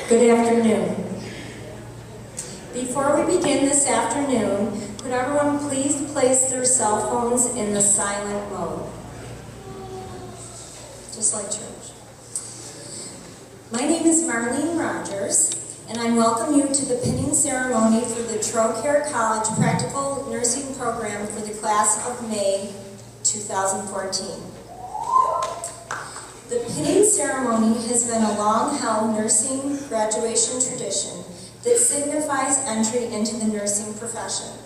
Good afternoon. Before we begin this afternoon, could everyone please place their cell phones in the silent mode? Just like church. My name is Marlene Rogers, and I welcome you to the pinning ceremony for the Trocaire College Practical Nursing Program for the class of May 2014. The pinning ceremony has been a long-held nursing graduation tradition that signifies entry into the nursing profession.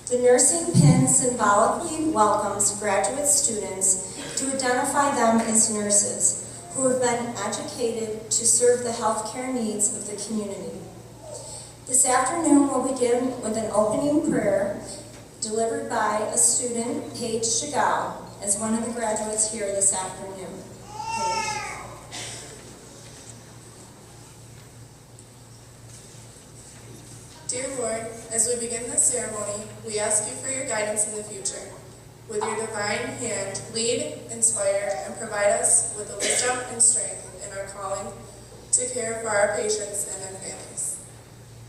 The nursing pin symbolically welcomes graduate students to identify them as nurses who have been educated to serve the healthcare needs of the community. This afternoon we'll begin with an opening prayer delivered by a student, Paige Chagall, as one of the graduates here this afternoon. Dear Lord, as we begin this ceremony, we ask you for your guidance in the future. With your divine hand, lead, inspire, and provide us with the wisdom and strength in our calling to care for our patients and their families.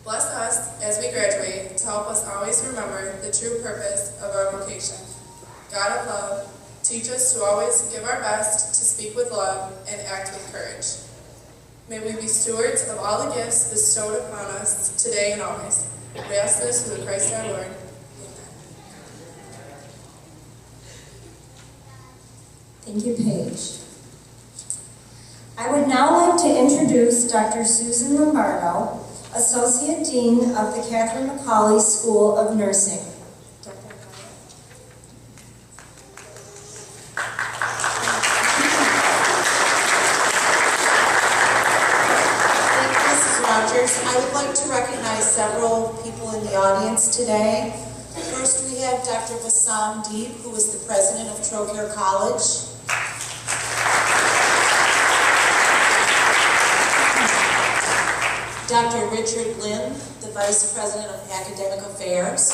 Bless us as we graduate to help us always remember the true purpose of our vocation. God of love, teach us to always give our best, to speak with love, and act with courage. May we be stewards of all the gifts bestowed upon us today and always. We ask this through Christ our Lord. Amen. Thank you, Paige. I would now like to introduce Dr. Susan Lombardo, Associate Dean of the Catherine McCauley School of Nursing. I would like to recognize several people in the audience today. First, we have Dr. Bassam Deeb, who is the president of Trocaire College. Dr. Richard Lynn, the vice president of academic affairs.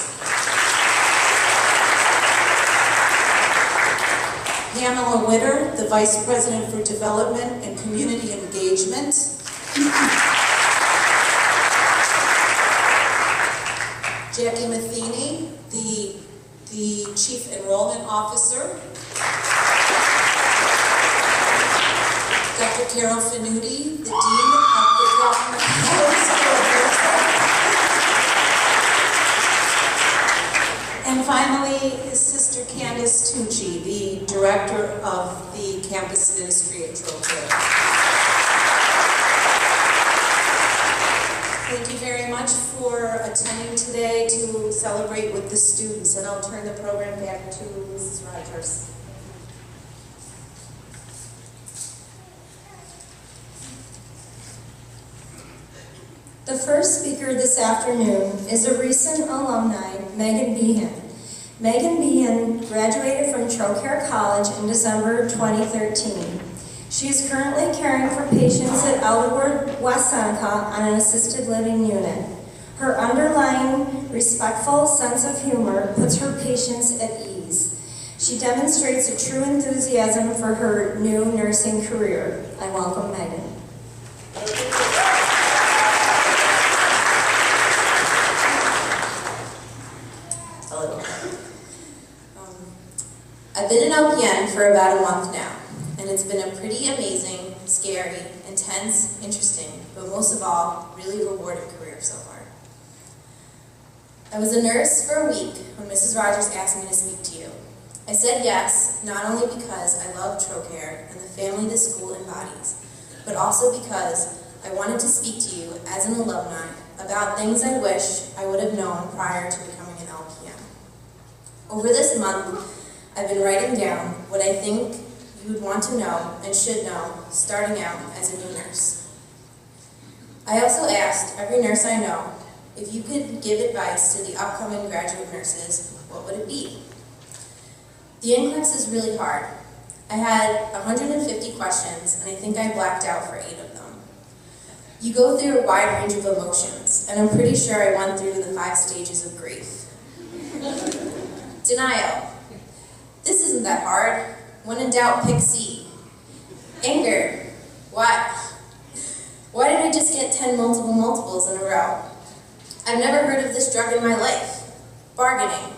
Pamela Witter, the vice president for development and community engagement. Jackie Matheny, the Chief Enrollment Officer. Dr. Carol Finuti, the Dean of the Government School of Nursing. And finally, his sister Candace Tucci, the Director of the Campus Ministry at Trocaire. Thank you very much for attending today to celebrate with the students, and I'll turn the program back to Mrs. Rogers. The first speaker this afternoon is a recent alumni, Megan Behan. Megan Behan graduated from Trocaire College in December 2013. She is currently caring for patients at Elderwood, West Seneca on an assisted living unit. Her underlying respectful sense of humor puts her patients at ease. She demonstrates a true enthusiasm for her new nursing career. I welcome Megan. Hello. I've been an LPN for about a month now. And it's been a pretty amazing, scary, intense, interesting, but most of all, really rewarding career so far. I was a nurse for a week when Mrs. Rogers asked me to speak to you. I said yes, not only because I love Trocaire and the family the school embodies, but also because I wanted to speak to you as an alumni about things I wish I would have known prior to becoming an LPN. Over this month, I've been writing down what I think you would want to know and should know starting out as a new nurse. I also asked every nurse I know, if you could give advice to the upcoming graduate nurses, what would it be? The NCLEX is really hard. I had 150 questions and I think I blacked out for 8 of them. You go through a wide range of emotions, and I'm pretty sure I went through the 5 stages of grief. Denial. This isn't that hard. When in doubt, pick C. Anger. Why did I just get 10 been multiples in a row. I've never heard of this drug in my life. Bargaining.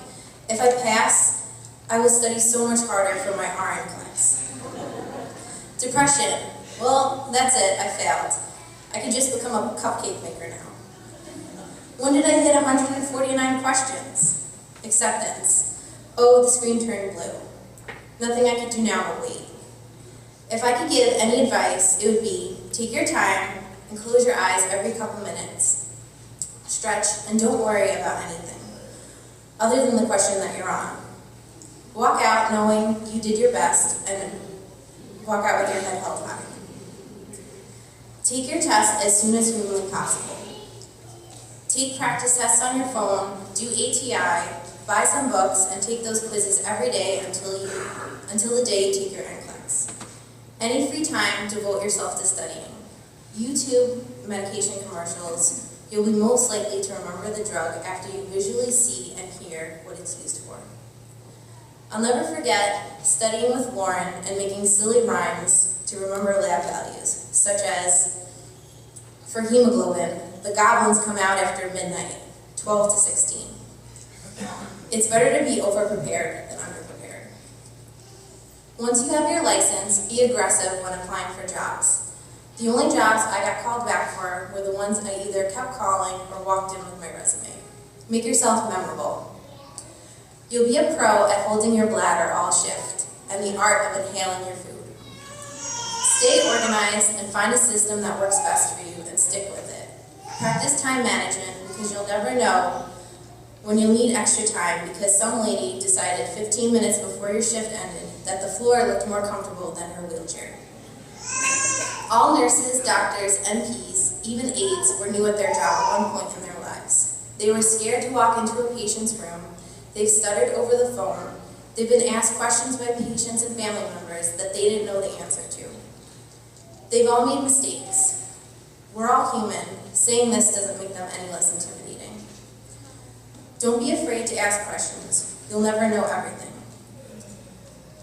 If I pass, I will study so much harder for my RN class. Depression. Well, that's it, I failed. I could just become a cupcake maker now. When did I hit 149 questions? Acceptance. Oh, the screen turned blue. Nothing I could do now but wait. If I could give any advice, it would be, take your time and close your eyes every couple minutes. Stretch and don't worry about anything, other than the question that you're on. Walk out knowing you did your best and walk out with your head held high. Take your test as soon as humanly possible. Take practice tests on your phone, do ATI, buy some books, and take those quizzes every day until the day you take your NCLEX. Any free time, devote yourself to studying. YouTube medication commercials, you'll be most likely to remember the drug after you visually see and hear what it's used for. I'll never forget studying with Lauren and making silly rhymes to remember lab values, such as, for hemoglobin, the goblins come out after midnight, 12 to 16. It's better to be over-prepared than under-prepared. Once you have your license, be aggressive when applying for jobs. The only jobs I got called back for were the ones I either kept calling or walked in with my resume. Make yourself memorable. You'll be a pro at holding your bladder all shift and the art of inhaling your food. Stay organized and find a system that works best for you and stick with it. Practice time management because you'll never know when you'll need extra time because some lady decided 15 minutes before your shift ended that the floor looked more comfortable than her wheelchair. All nurses, doctors, NPs, even aides were new at their job at one point in their lives. They were scared to walk into a patient's room. They've stuttered over the phone. They've been asked questions by patients and family members that they didn't know the answer to. They've all made mistakes. We're all human. Saying this doesn't make them any less intimidating. Don't be afraid to ask questions. You'll never know everything.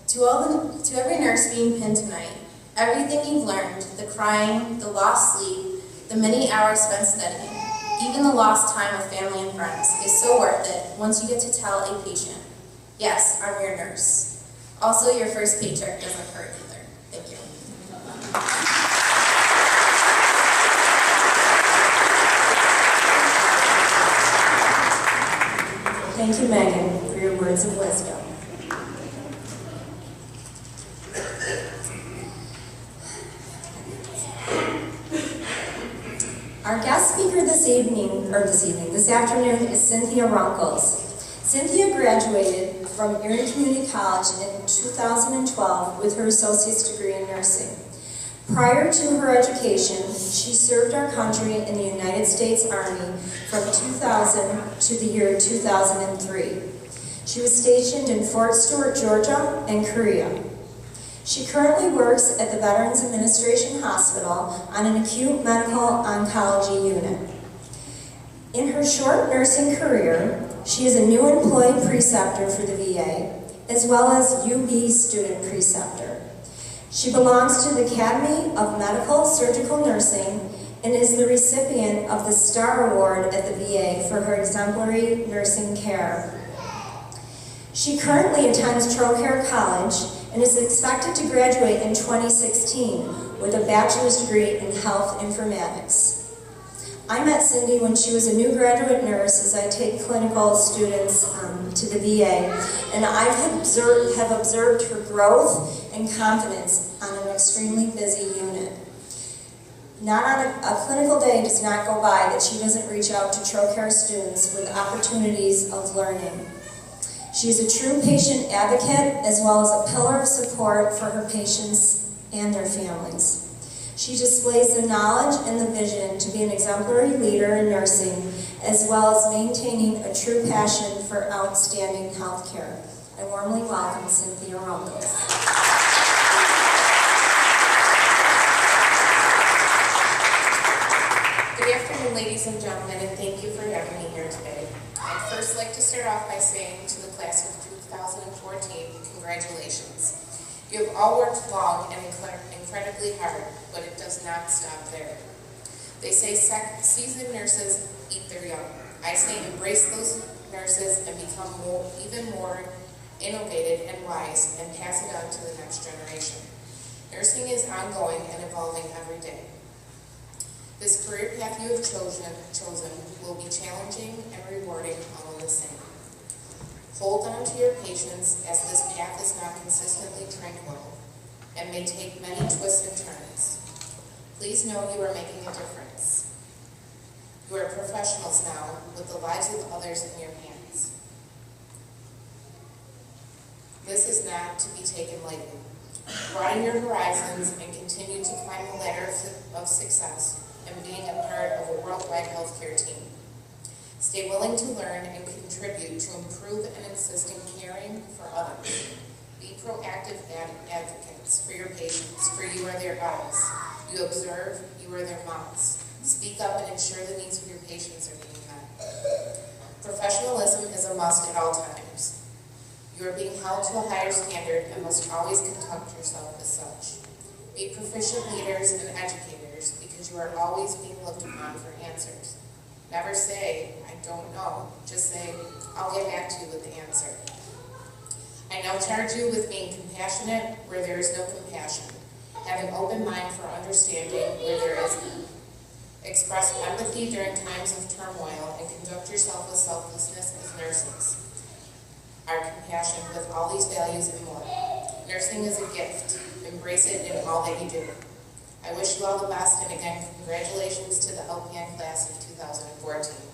To every nurse being pinned tonight, everything you've learned, the crying, the lost sleep, the many hours spent studying, even the lost time with family and friends, is so worth it once you get to tell a patient, yes, I'm your nurse. Also, your first paycheck doesn't hurt either. Thank you. Thank you, Megan, for your words of wisdom. Our guest speaker this afternoon is Cynthia Runkles. Cynthia graduated from Erie Community College in 2012 with her associate's degree in nursing. Prior to her education, she served our country in the United States Army from 2000 to the year 2003. She was stationed in Fort Stewart, Georgia, and Korea. She currently works at the Veterans Administration Hospital on an acute medical oncology unit. In her short nursing career, she is a new employee preceptor for the VA, as well as UB student preceptor. She belongs to the Academy of Medical Surgical Nursing and is the recipient of the Star Award at the VA for her exemplary nursing care. She currently attends Trocaire College and is expected to graduate in 2016 with a bachelor's degree in health informatics. I met Cindy when she was a new graduate nurse as I take clinical students to the VA, and I have observed her growth and confidence on an extremely busy unit. Not on a clinical day does not go by that she doesn't reach out to Trocaire students with opportunities of learning. She is a true patient advocate as well as a pillar of support for her patients and their families. She displays the knowledge and the vision to be an exemplary leader in nursing as well as maintaining a true passion for outstanding health care. I warmly welcome Cynthia Runkles. Good afternoon, ladies and gentlemen, and thank you for having me here today. I'd first like to start off by saying to the class of 2014, congratulations. You have all worked long and incredibly hard, but it does not stop there. They say seasoned nurses eat their young. I say embrace those nurses and become even more innovative and wise and pass it on to the next generation. Nursing is ongoing and evolving every day. This career path you have chosen will be challenging and rewarding all in the same. Hold on to your patience as this path is not consistently tranquil and may take many twists and turns. Please know you are making a difference. You are professionals now with the lives of others in your hands. This is not to be taken lightly. Broaden your horizons and continue to climb the ladder of success and being a part of a worldwide healthcare team. Stay willing to learn and contribute to improve and assist in caring for others. Be proactive advocates for your patients, for you are their eyes. You observe, you are their mouths. Speak up and ensure the needs of your patients are being met. Professionalism is a must at all times. You are being held to a higher standard and must always conduct yourself as such. Be proficient leaders and educators because you are always being looked upon for answers. Never say, I don't know. Just say, I'll get back to you with the answer. I now charge you with being compassionate where there is no compassion. Have an open mind for understanding where there is none. Express empathy during times of turmoil and conduct yourself with selflessness as nurses. Our compassion with all these values and more. Nursing is a gift. Embrace it in all that you do. I wish you all the best, and again, congratulations to the LPN class of 2014.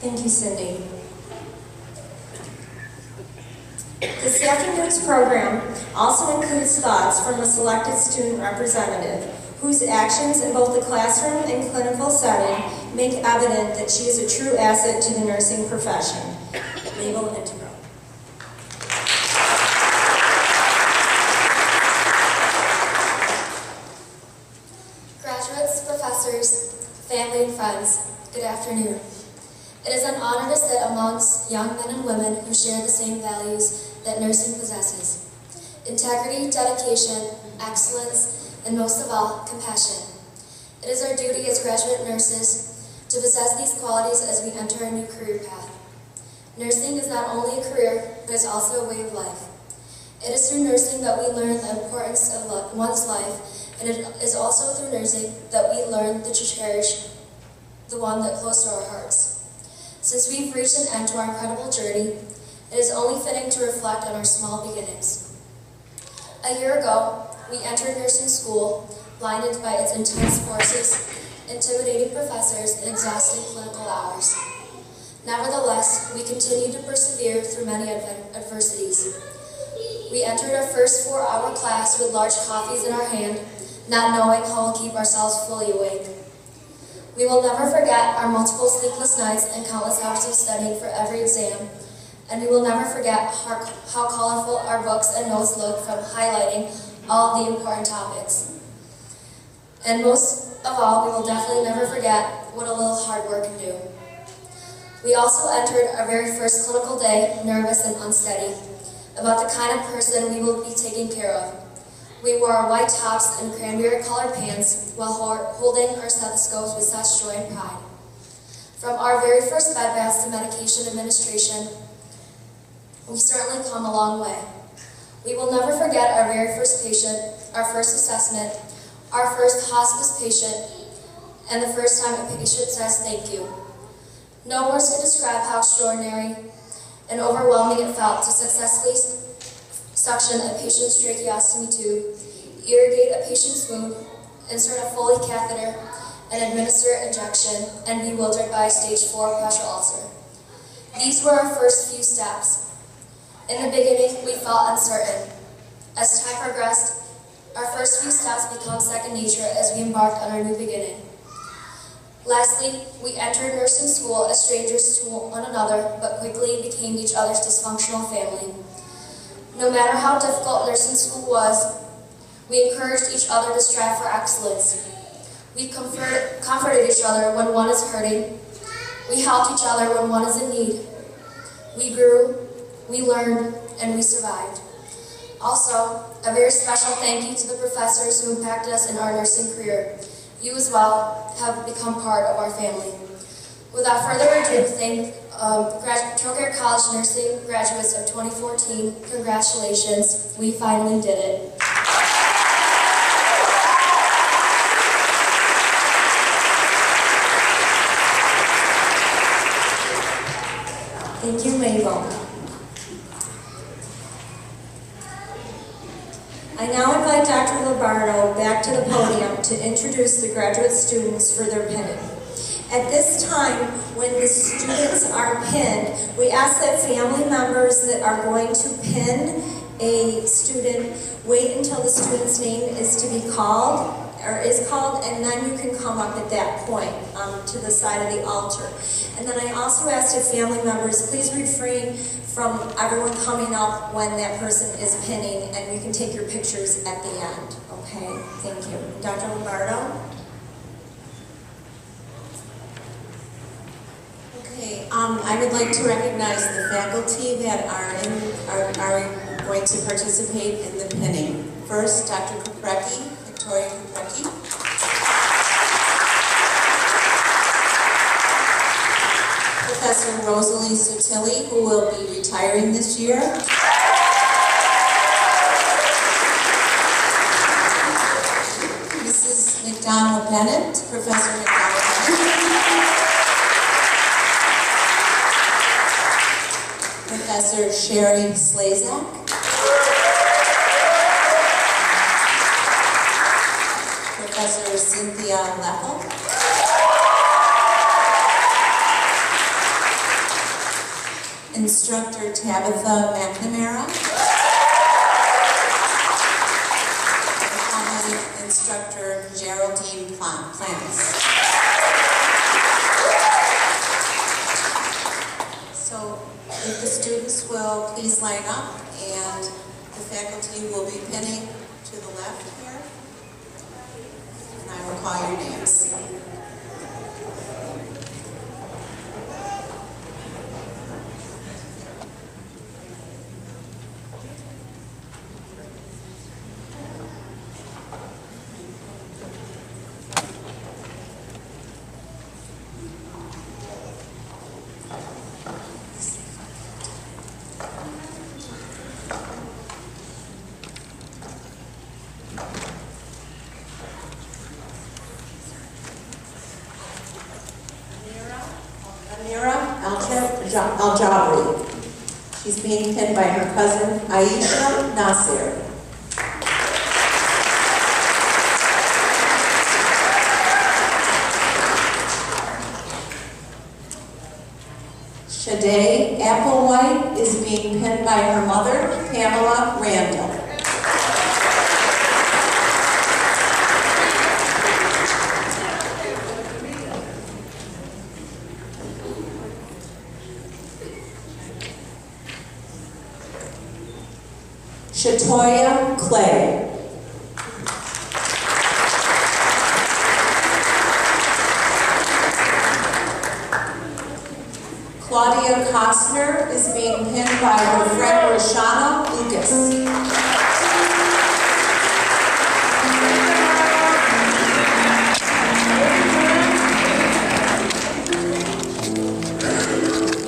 Thank you, Cindy. This afternoon's program also includes thoughts from a selected student representative whose actions in both the classroom and clinical setting make evident that she is a true asset to the nursing profession. Mabel Integral. Graduates, professors, family, and friends, good afternoon. It is an honor to sit amongst young men and women who share the same values that nursing possesses: integrity, dedication, excellence, and most of all, compassion. It is our duty as graduate nurses to possess these qualities as we enter a new career path. Nursing is not only a career, but it's also a way of life. It is through nursing that we learn the importance of one's life, and it is also through nursing that we learn to cherish the one that close to our hearts. Since we've reached an end to our incredible journey, it is only fitting to reflect on our small beginnings. A year ago, we entered nursing school, blinded by its intense forces, intimidating professors, and exhausting clinical hours. Nevertheless, we continue to persevere through many adversities. We entered our first 4-hour class with large coffees in our hand, not knowing how we'll keep ourselves fully awake. We will never forget our multiple sleepless nights and countless hours of studying for every exam, and we will never forget how colorful our books and notes look from highlighting all of the important topics. And most of all, we will definitely never forget what a little hard work can do. We also entered our very first clinical day nervous and unsteady about the kind of person we will be taking care of. We wore our white tops and cranberry-colored pants while holding our stethoscopes with such joy and pride. From our very first bed baths to medication administration, we've certainly come a long way. We will never forget our very first patient, our first assessment, our first hospice patient, and the first time a patient says thank you. No words can describe how extraordinary and overwhelming it felt to successfully suction a patient's tracheostomy tube, irrigate a patient's wound, insert a Foley catheter, and administer injection, and be bewildered by a stage 4 pressure ulcer. These were our first few steps. In the beginning, we felt uncertain. As time progressed, our first few steps became second nature as we embarked on our new beginning. Lastly, we entered nursing school as strangers to one another, but quickly became each other's dysfunctional family. No matter how difficult nursing school was, we encouraged each other to strive for excellence. We comforted each other when one is hurting. We helped each other when one is in need. We grew, we learned, and we survived. Also, a very special thank you to the professors who impacted us in our nursing career. You as well have become part of our family. Without further ado, thank Trocaire College Nursing graduates of 2014. Congratulations, we finally did it. Thank you, Mabel. I now invite Dr. Lombardo back to the podium to introduce the graduate students for their pinning. At this time, when the students are pinned, we ask that family members that are going to pin a student wait until the student's name is to be called, and then you can come up at that point to the side of the altar. And then I also asked if family members please refrain from everyone coming up when that person is pinning, and you can take your pictures at the end. Okay, thank you. Dr. Lombardo? Okay, I would like to recognize the faculty that are going to participate in the pinning. First, Dr. Kuprecki, Victoria Kuprecki. Professor Rosalie Sotilli, who will be retiring this year. Mrs. McDonald-Bennett, Professor McDonald-Bennett. Professor Sherry Slazak. Professor Cynthia Leppel. Instructor Tabitha McNamara. And Instructor Geraldine Plants. So if the students will please line up, and the faculty will be pinning to the left here, and I will call your names. Al-Jabri. She's being pinned by her cousin Aisha Nasir. Shade Applewhite is being pinned by her mother, Pamela Randall. Shatoya Clay. Claudia Costner is being pinned by her friend Roshana Lucas.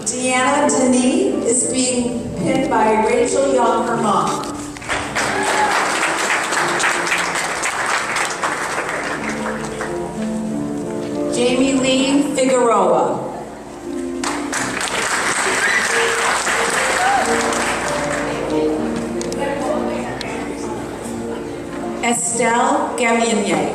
Deanna Denis is being pinned by Rachel Young, her mom. Jamie Lee Figueroa. Estelle Gaminier.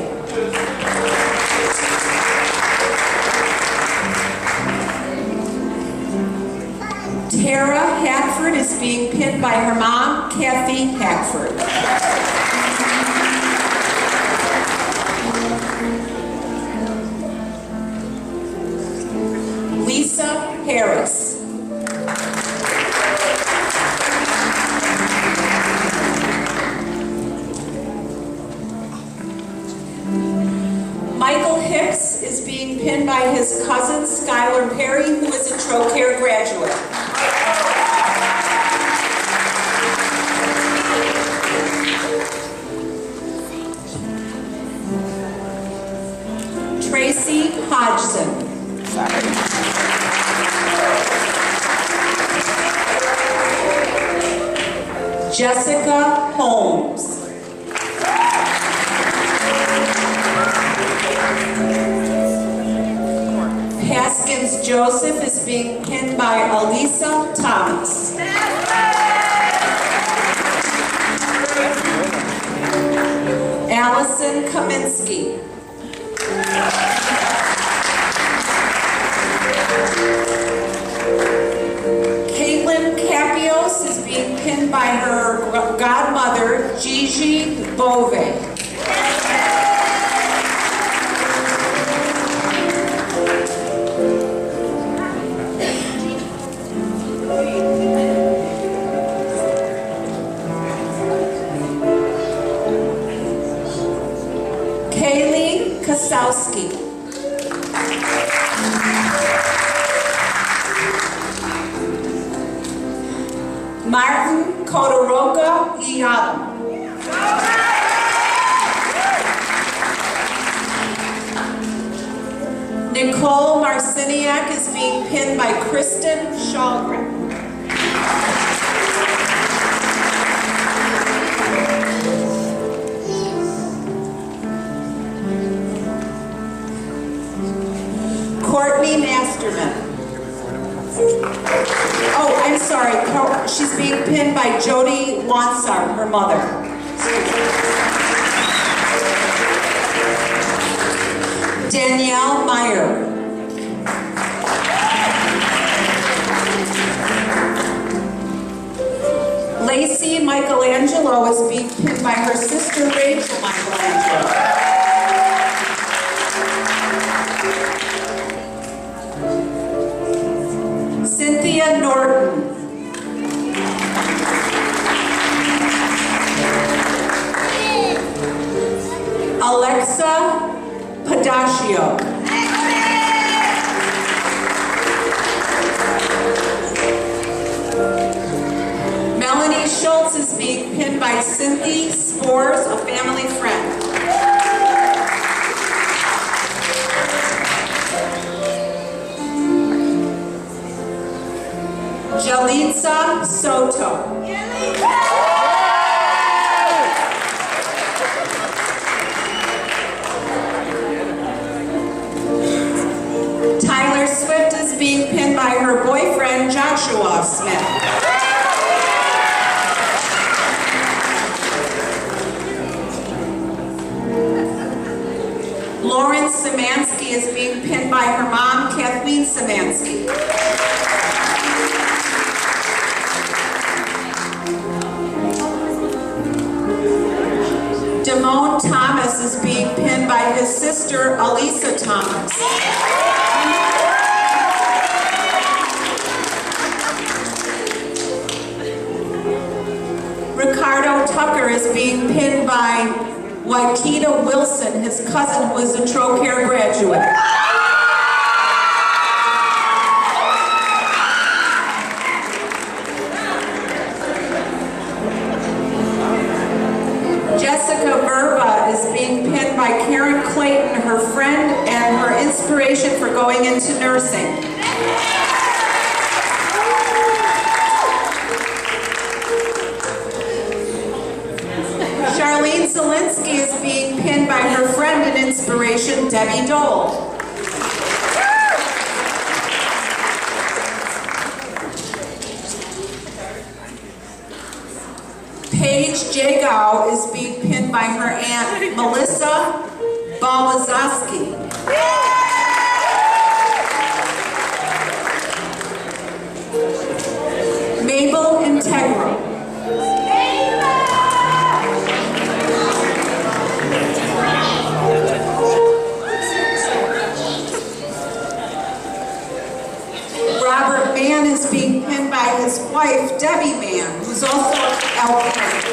Tara Hackford is being pinned by her mom, Kathy Hackford. Lisa Harris. Michael Hicks is being pinned by his cousin, Skylar Perry, who is a Trocaire graduate. Jessica Holmes. Haskins Joseph is being pinned by Elisa Thomas. Allison Kaminsky. Caitlin Capios is being pinned by her godmother, Gigi Bove. Kaylee Kasowski. Martin Kodoroka Iyada. Nicole Marciniak is being pinned by Kristen Shallgren. Courtney Masterman. Oh, I'm sorry. She's being pinned by Jody Lonsard, her mother. Danielle Meyer. Lacey Michelangelo is being pinned by her sister Rachel Michelangelo. Cynthia Norton. Alexa Padaccio. Melanie Schultz is being pinned by Cynthia Spores, a family friend. Jalitza Soto. Tyler Swift is being pinned by her boyfriend, Joshua Smith. Lauren Szymanski is being pinned by her mom, Kathleen Szymanski. Damone Thomas is being pinned by his sister, Alisa Thomas. Ricardo Tucker is being pinned by Waikita Wilson, his cousin who is a Trocaire graduate. Jessica Verba is being pinned by Karen Clayton, her friend and her inspiration for going into nursing. Charlene Zielinski is being pinned by her friend and inspiration, Debbie Dole. Paige Jagow is being pinned by her aunt, Melissa Balazoski. Mabel Integral. Robert Mann is being pinned by his wife, Debbie Mann, who's also LPN.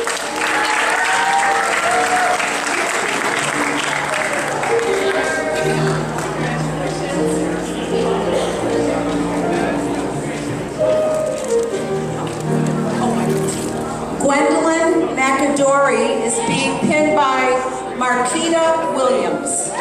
Gwendolyn McAdory is being pinned by Marquita Williams.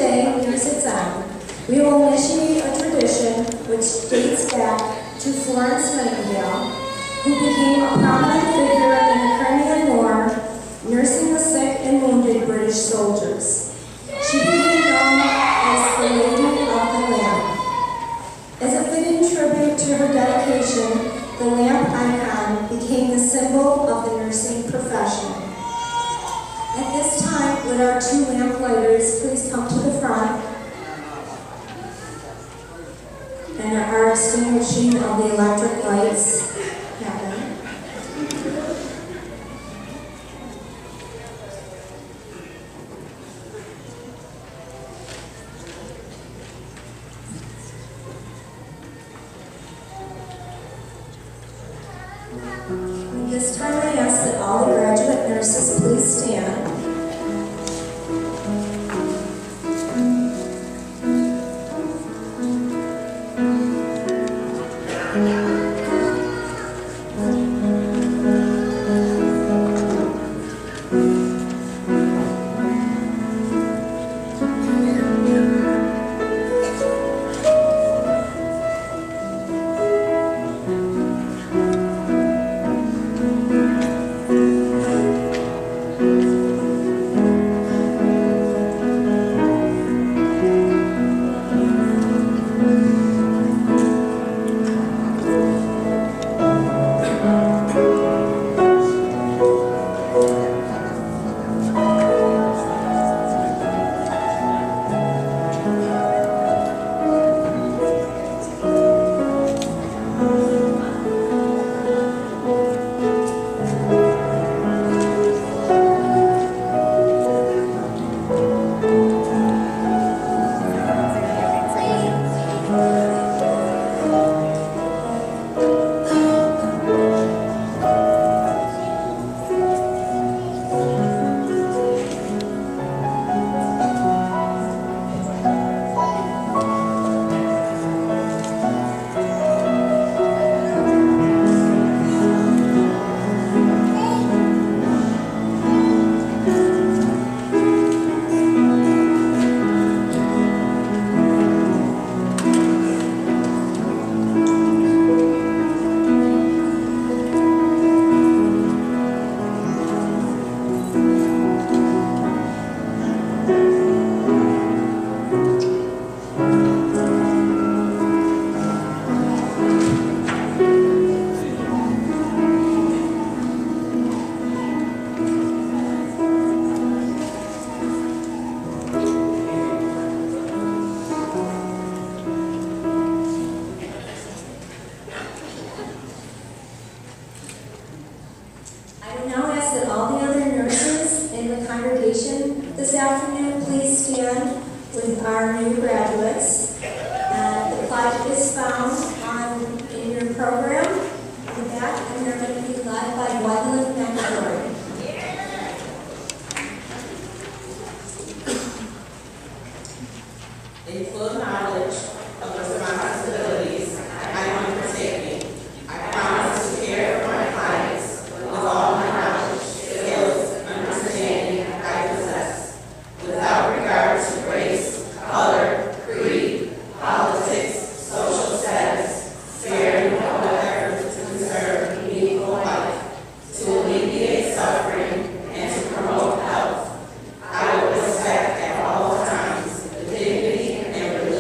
today nears its end, we will initiate a tradition which dates back to Florence Nightingale, who became a prominent figure in the Crimean War, nursing the sick and wounded British soldiers. She became known as the Lady of the Lamp. As a fitting tribute to her dedication, the lamp icon became the symbol of the nursing profession. At this time, would our two lamplighters please come to the front and our extinguishing of the electric lights happen. At this time, I ask that all the graduate nurses please stand. This afternoon, please stand with our new graduates. And the pledge is found in your program, in the back, and they're going to be led by Gwendolyn McElroy. In full knowledge of the responsibilities I undertake, I promise to care for my clients with all my knowledge, skills, and understanding I possess, without regard to race, color, creed, politics, social status, sparing no effort to preserve meaningful life, to alleviate suffering, and to promote health. I will respect at all times the dignity and religious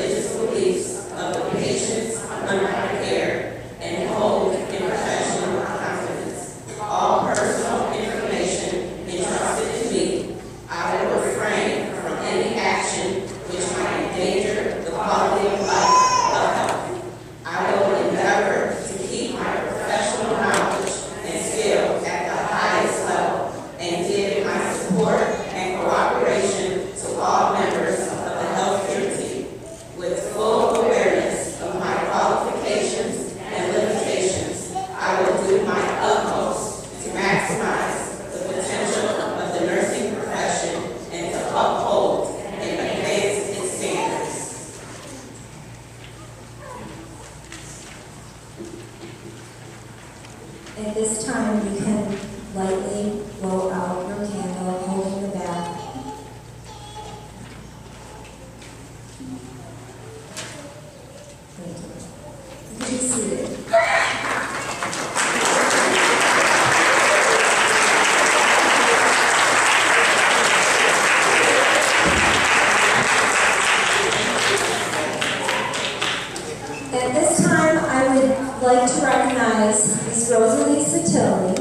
Ms. Rosalie Satilli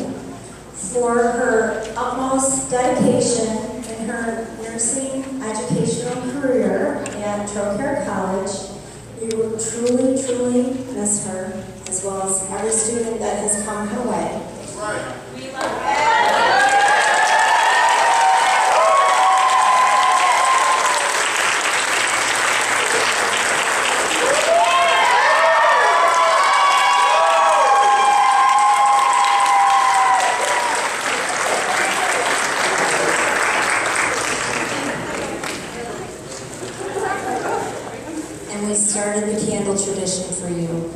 for her utmost dedication in her nursing educational career at Trocaire College. We will truly, truly miss her, as well as every student that has come her way. That's right. We love her. We started the candle tradition for you.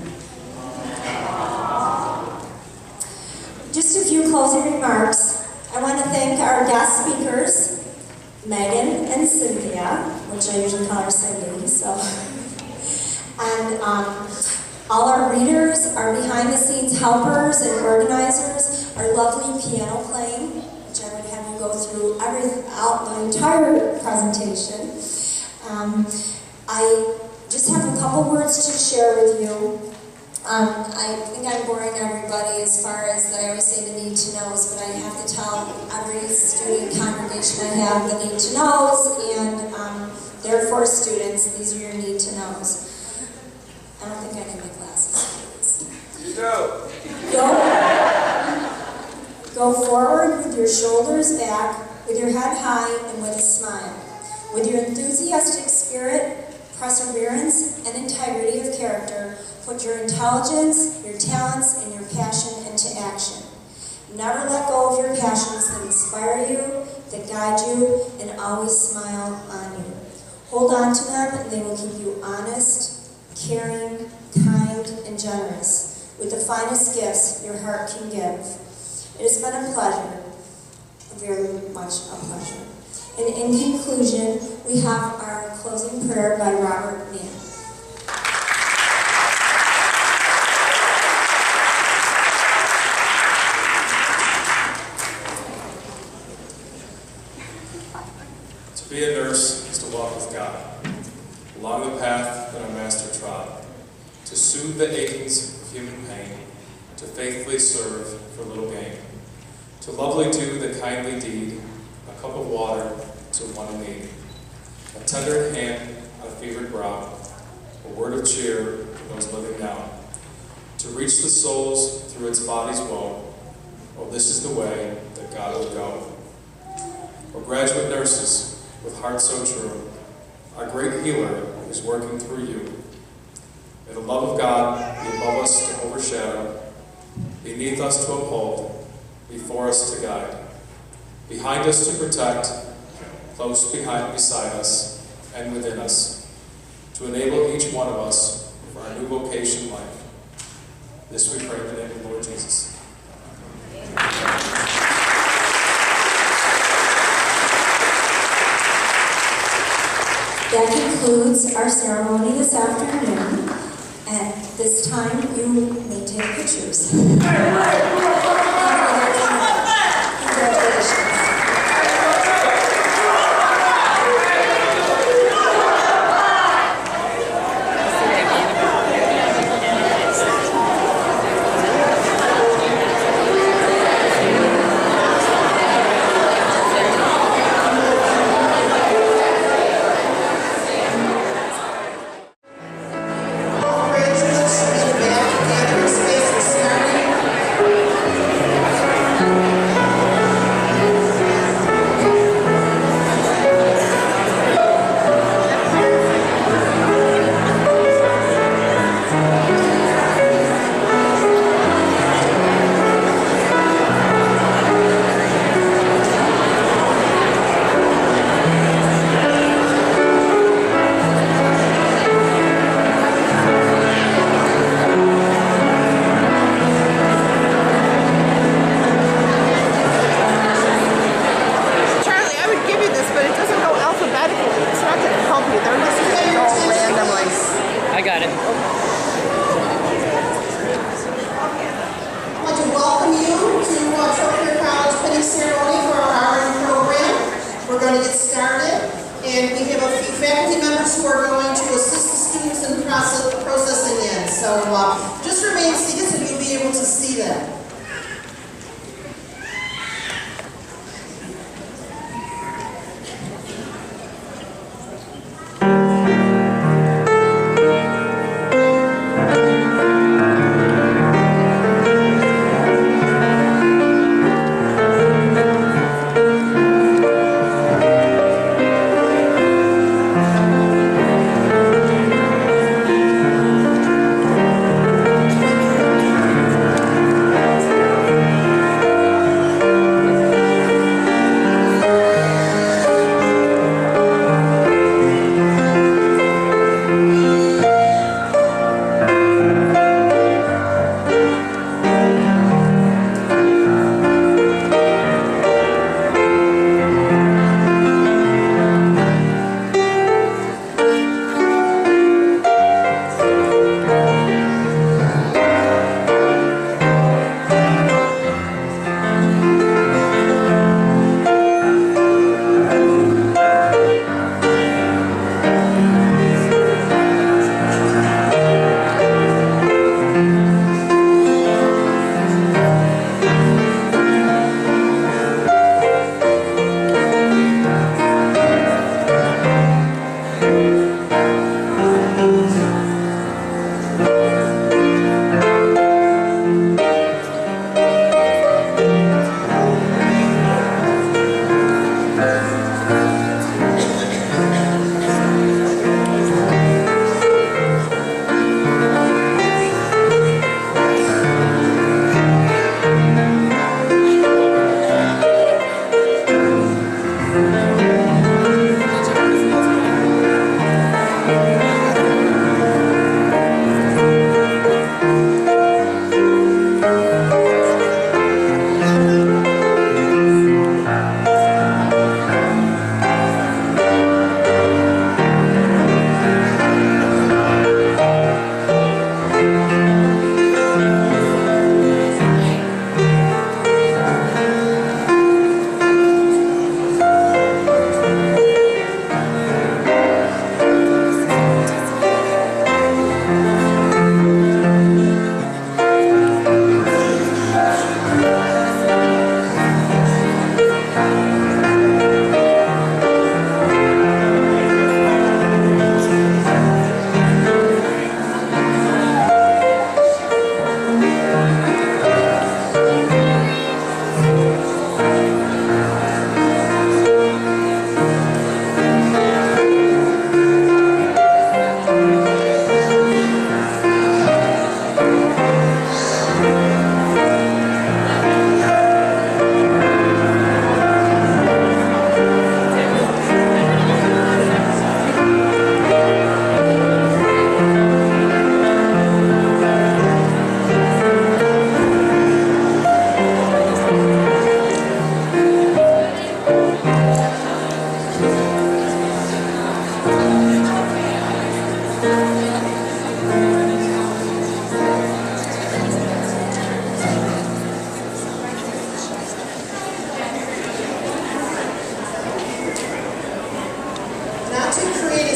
Just a few closing remarks. I want to thank our guest speakers, Megan and Cynthia, which I usually call her Cindy, so. And all our readers, our behind-the-scenes helpers and organizers, our lovely piano playing, which I would have you go through the entire presentation. I just have a couple words to share with you. I think I'm boring everybody as far as that I always say the need to knows, but I have to tell every student congregation I have the need to knows, and therefore students, these are your need to knows. I don't think I need my glasses. You go. Go forward with your shoulders back, with your head high, and with a smile. With your enthusiastic spirit, perseverance, and integrity of character, put your intelligence, your talents, and your passion into action. Never let go of your passions that inspire you, that guide you, and always smile on you. Hold on to them, and they will keep you honest, caring, kind, and generous, with the finest gifts your heart can give. It has been a pleasure, very much a pleasure. And in conclusion, we have our closing prayer by Robert Mann. To be a nurse is to walk with God, along the path that our Master trod, to soothe the achings of human pain, to faithfully serve for little gain, to lovely do the kindly deed, a cup of water to one in need, a tender hand on a fevered brow, a word of cheer for those living now, to reach the souls through its body's woe. Oh, this is the way that God will go. Oh, graduate nurses with hearts so true, our great healer is working through you. May the love of God be above us to overshadow, beneath us to uphold, before us to guide, behind us to protect, close beside us, and within us, to enable each one of us for our new vocation life. This we pray in the name of the Lord Jesus. That concludes our ceremony this afternoon. At this time, you may take pictures. Congratulations. Just remain seated so you'll be able to see them.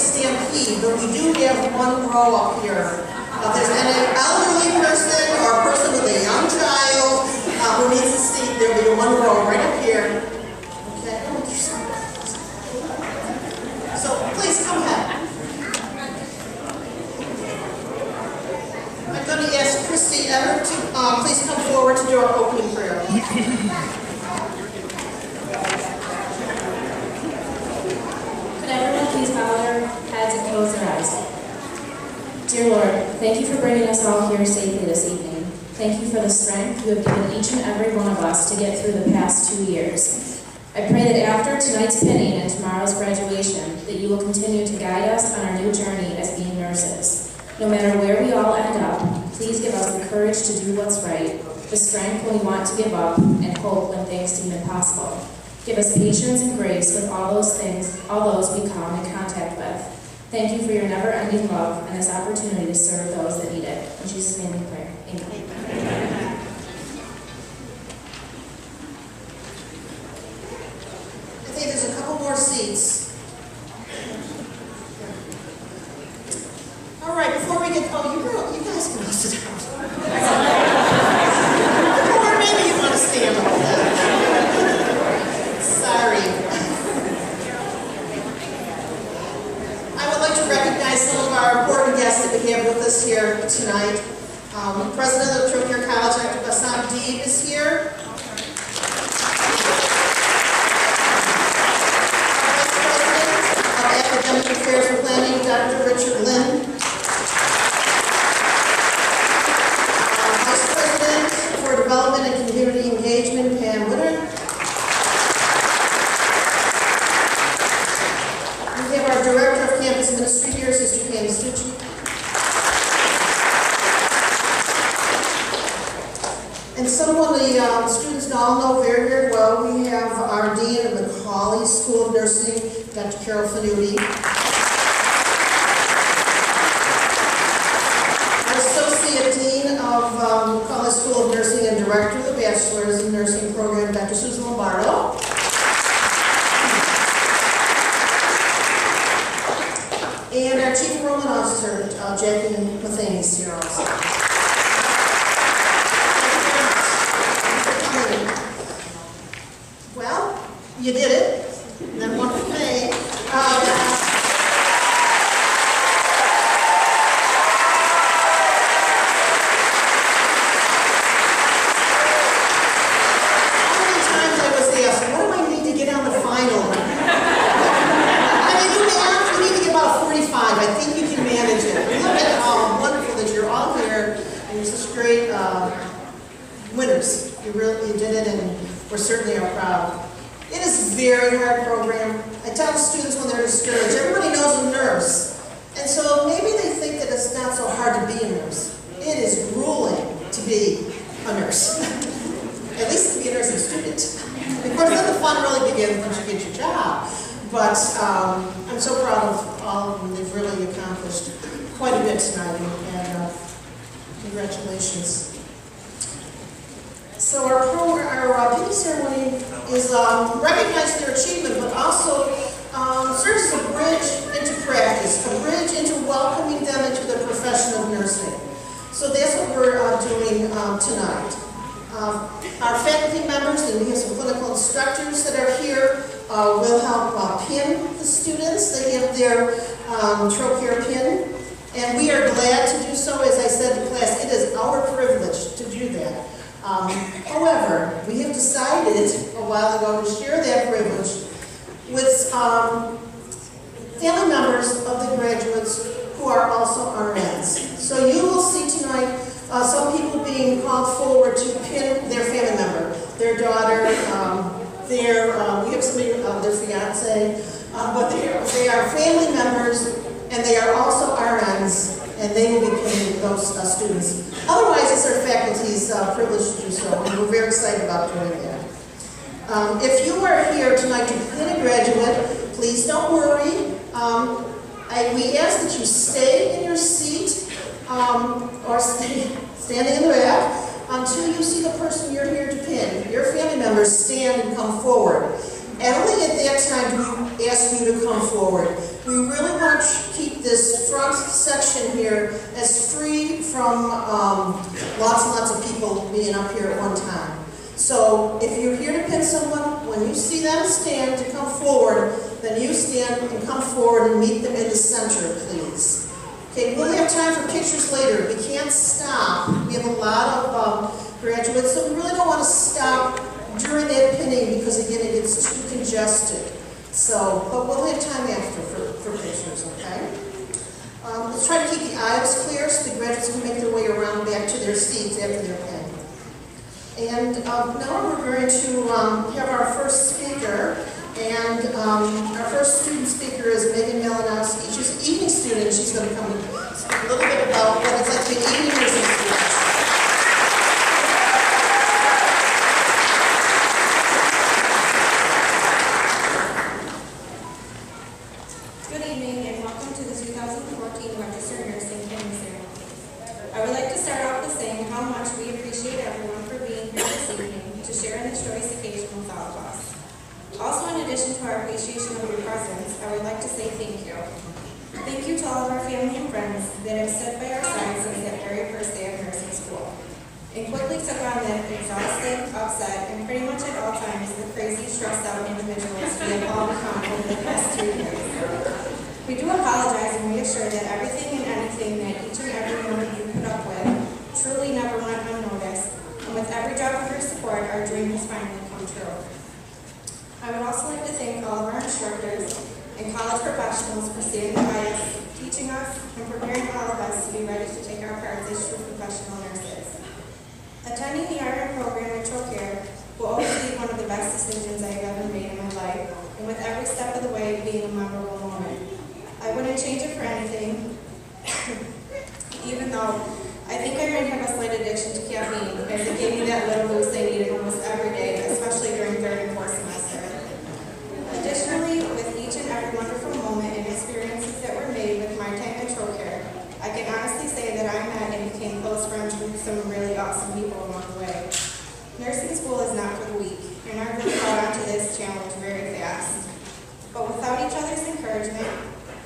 stampede, but we do have one row up here. If there's an elderly person or a person with a young child who needs a seat, there'll be one row right up here. Okay. So please come ahead. I'm going to ask Christy Everett to please come forward to do our opening prayer. Could everyone please bow their heads and close their eyes? Dear Lord, thank you for bringing us all here safely this evening. Thank you for the strength you have given each and every one of us to get through the past 2 years. I pray that after tonight's pinning and tomorrow's graduation, that you will continue to guide us on our new journey as being nurses. No matter where we all end up, please give us the courage to do what's right, the strength when we want to give up, and hope when things seem impossible. Give us patience and grace with all those we come in contact with. Thank you for your never-ending love and this opportunity to serve those that need it. In Jesus' name we pray. Amen. I think there's a couple more seats. All right, before we get, you guys can all sit down. Or maybe you want to stand up. Sorry. I would like to recognize some of our important guests that we have with us here tonight. President of Trocaire College, Dr. Bassam Deeb, is here. Vice President of Academic Affairs and Planning, Dr. Richard Lynn. Vice President for Development and Community Engagement, Pam Witter. We have our Director of Campus Ministry here, Sister Candy Stucci. And someone the students all know very, very well, we have our Dean of Macaulay School of Nursing, Dr. Carol Fanuti. Our Associate Dean of Macaulay School of Nursing and Director of the Bachelor's in Nursing Program, Dr. Susan Lombardo. And our Chief Enrollment Officer, Jackie Matheny, is here also. Well, you did it. And then one thing. How many times I was asked, what do I need to get on the final? You need to get about 45. I think you can manage it. Look at how wonderful that you're all here, and you're such great winners. You did it, and we're certainly are proud. It is a very hard program. I tell the students when they're discouraged, everybody knows a nurse, and so maybe they think that it's not so hard to be a nurse. It is grueling to be a nurse, at least to be a nursing student. Of course, then the fun really begins once you get your job. But I'm so proud of all of them. They've really accomplished quite a bit tonight, and congratulations. So our pinning ceremony is recognizing their achievement, but also serves as a bridge into practice, a bridge into welcoming them into the profession of nursing. So that's what we're doing tonight. Our faculty members, and we have some clinical instructors that are here, will help pin the students. They have their Trocaire pin, and we are glad to do so. As I said to class, it is our privilege to do that. However, we have decided a while ago to share that privilege with family members of the graduates who are also RNs. So you will see tonight some people being called forward to pin their family member, their daughter, we have somebody, their fiance, but they are family members, and they are also RNs, and they will be pinning those students. Otherwise, it's our faculty's privilege to do so, and we're very excited about doing that. If you are here tonight to pin a graduate, please don't worry. We ask that you stay in your seat or standing in the back until you see the person you're here to pin. Your family members stand and come forward. And only at that time do we ask you to come forward. We really want to keep this front section here as free from lots and lots of people being up here at one time. So if you're here to pin someone, when you see them stand to come forward, then you stand and come forward and meet them in the center, please. Okay, we'll have time for pictures later. We can't stop. We have a lot of graduates, so we really don't want to stop during that pinning because, again, it gets too congested. So, but we'll have time after for pictures, okay? Let's try to keep the aisles clear so the graduates can make their way around back to their seats after their pin. And now we're going to have our first speaker. And our first student speaker is Megan Malinowski. She's an evening student. She's going to come and speak a little bit about what it's like to be an evening nursing student. Good evening and welcome to the 2014 Registered Nursing Pinning Ceremony. I would like to start off with saying how much we appreciate everyone for being here this evening to share in this joyous occasion with all of us. Also, in addition to our appreciation of your presence, I would like to say thank you. Thank you to all of our family and friends that have stood by our side since that very first day of nursing school, and quickly took on that exhausted, upset, and pretty much at all times the crazy, stressed out individuals we have all become over the past 2 years. We do apologize and reassure that everything and anything that each and every one of you put up with truly never went unnoticed, and with every drop of your support, our dream has finally come true. I would also like to thank all of our instructors and college professionals for standing by us, teaching us, and preparing all of us to be ready to take our parts as true professional nurses. Attending the RN program at Trocaire will always be one of the best decisions I have ever made in my life, and with every step of the way being a memorable moment. I wouldn't change it for anything, even though I think I might have a slight addiction to caffeine, as it gave me that little boost I needed almost every day, especially during third and fourth semester. Additionally, with each and every wonderful moment and experiences that were made with my time at Trocaire, I can honestly say that I met and became close friends with some really awesome people along the way. Nursing school is not for the weak, and I really caught on to this challenge very fast. But without each other's encouragement,